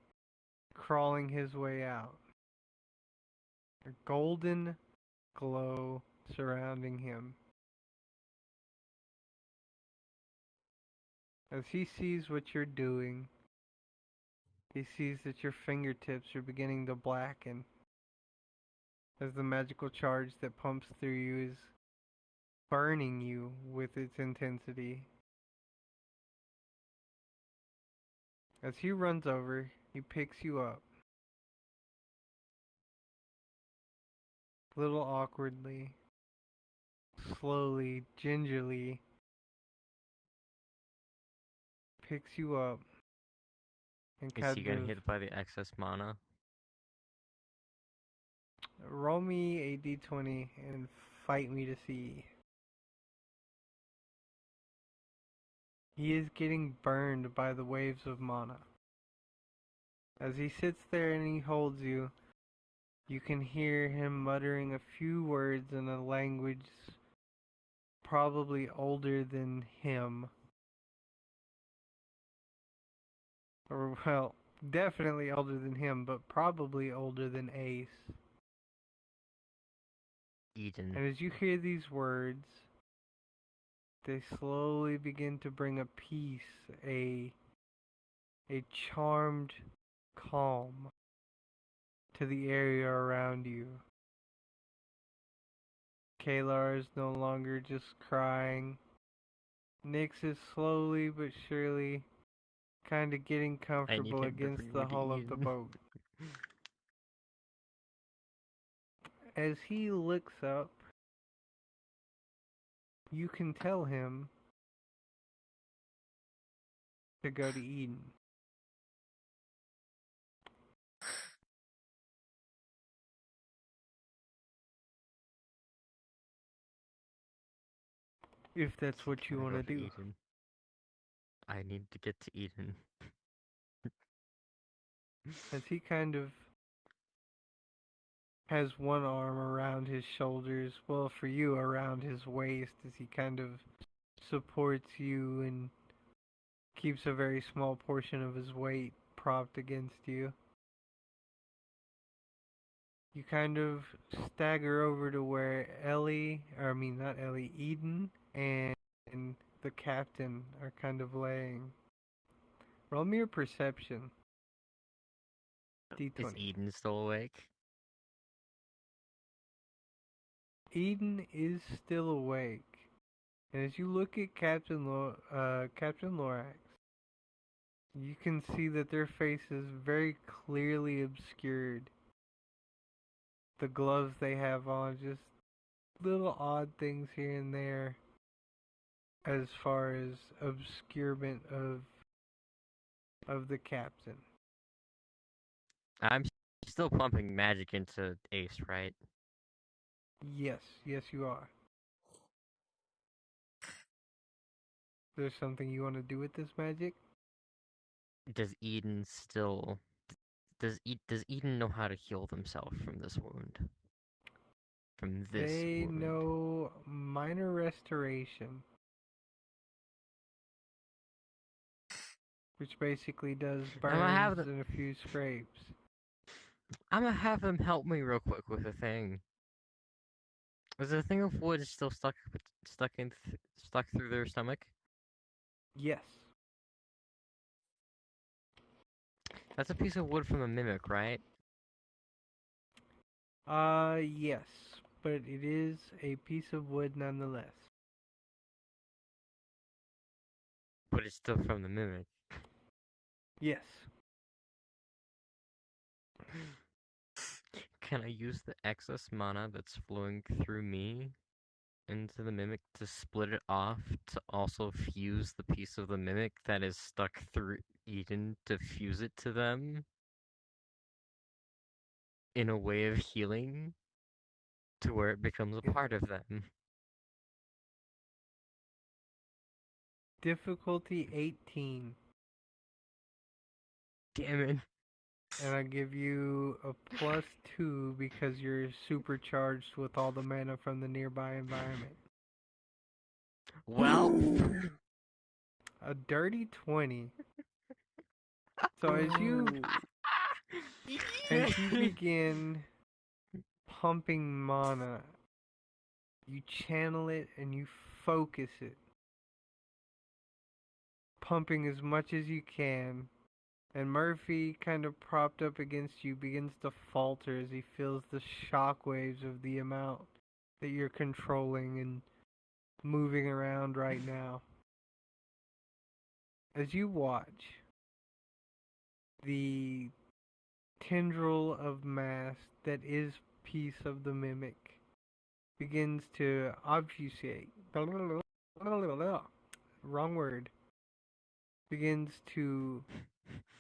crawling his way out. A golden glow surrounding him. As he sees what you're doing, he sees that your fingertips are beginning to blacken as the magical charge that pumps through you is burning you with its intensity. As he runs over, he picks you up. A little awkwardly, slowly, gingerly, picks you up and Is he kind getting of hit by the excess mana? roll me a d20 and fight me to see. He is getting burned by the waves of mana. As he sits there and he holds you, you can hear him muttering a few words in a language probably older than him. Or, well, definitely older than him, but probably older than Ace. Eden. And as you hear these words, they slowly begin to bring a peace, a charmed calm to the area around you. Kalar is no longer just crying. Nyx is slowly but surely kind of getting comfortable him to against bring the me to hull of the Eden. boat. As he looks up, you can tell him to go to Eden. If that's what you Gotta want go to do. Eden. I need to get to Eden. As he kind of has one arm around his shoulders, well, for you, around his waist, as he kind of supports you and keeps a very small portion of his weight propped against you. You kind of stagger over to where Eden and the captain are kind of laying. Roll me a perception. Is D20. Eden still awake? Eden is still awake. And as you look at Captain Lorax, you can see that their face is very clearly obscured. The gloves they have on, just little odd things here and there as far as obscurement of the captain. I'm still pumping magic into Ace, right? Yes, you are. There's something you want to do with this magic? Does Eden still... Does Eden know how to heal themselves from this wound? From this They wound? know minor restoration, which basically does burns and a few scrapes. I'm gonna have them help me real quick with a thing. Is the thing of wood still stuck through their stomach? Yes. That's a piece of wood from a mimic, right? Yes, but it is a piece of wood nonetheless. But it's still from the mimic. Yes. Can I use the excess mana that's flowing through me into the mimic to split it off to also fuse the piece of the mimic that is stuck through Eden to fuse it to them? In a way of healing to where it becomes a part of them. Difficulty 18. Damn it. And I give you a +2 because you're supercharged with all the mana from the nearby environment. Well, A dirty 20. So as you begin pumping mana You channel it and you focus it, pumping as much as you can. And Murphy, kind of propped up against you, begins to falter as he feels the shockwaves of the amount that you're controlling and moving around right now. As you watch, the tendril of mass that is piece of the mimic begins to obfuscate. Wrong word. Begins to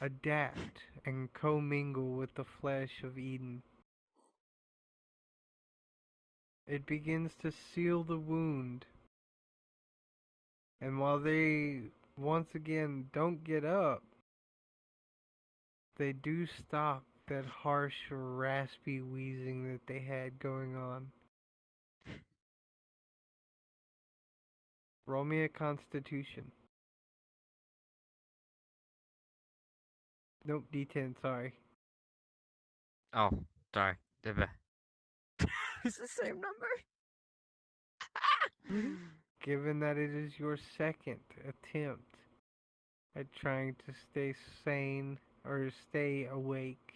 adapt and commingle with the flesh of Eden. It begins to seal the wound. And while they once again don't get up, they do stop that harsh, raspy wheezing that they had going on. Roll me a constitution. Nope, D10, sorry. Oh, sorry. It's the same number. Given that it is your second attempt at trying to stay sane or stay awake,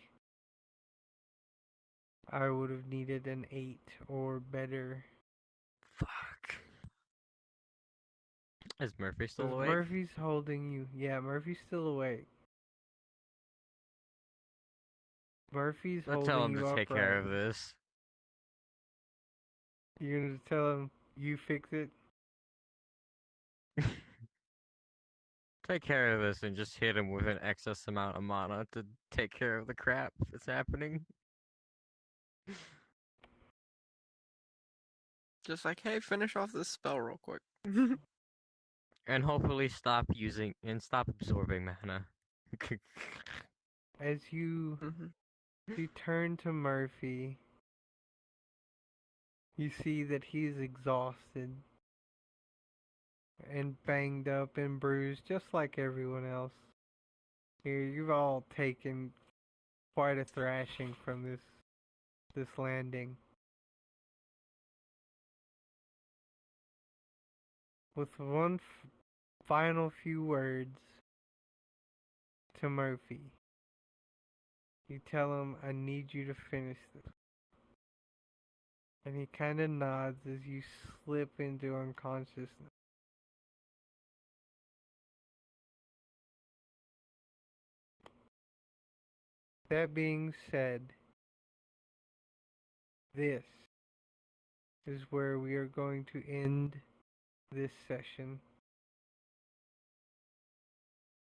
I would have needed an 8 or better. Fuck. Is Murphy still Because awake? Murphy's holding you. Yeah, Murphy's still awake. Murphy's Let's holding tell him you to upright. take care of this. You're gonna tell him you fix it? Take care of this and just hit him with an excess amount of mana to take care of the crap that's happening. Just like, hey, finish off this spell real quick. And hopefully stop absorbing mana. As you turn to Murphy, you see that he's exhausted and banged up and bruised just like everyone else. Here, you've all taken quite a thrashing from this landing. With one final few words to Murphy, you tell him, I need you to finish this. And he kind of nods as you slip into unconsciousness. That being said, this is where we are going to end this session.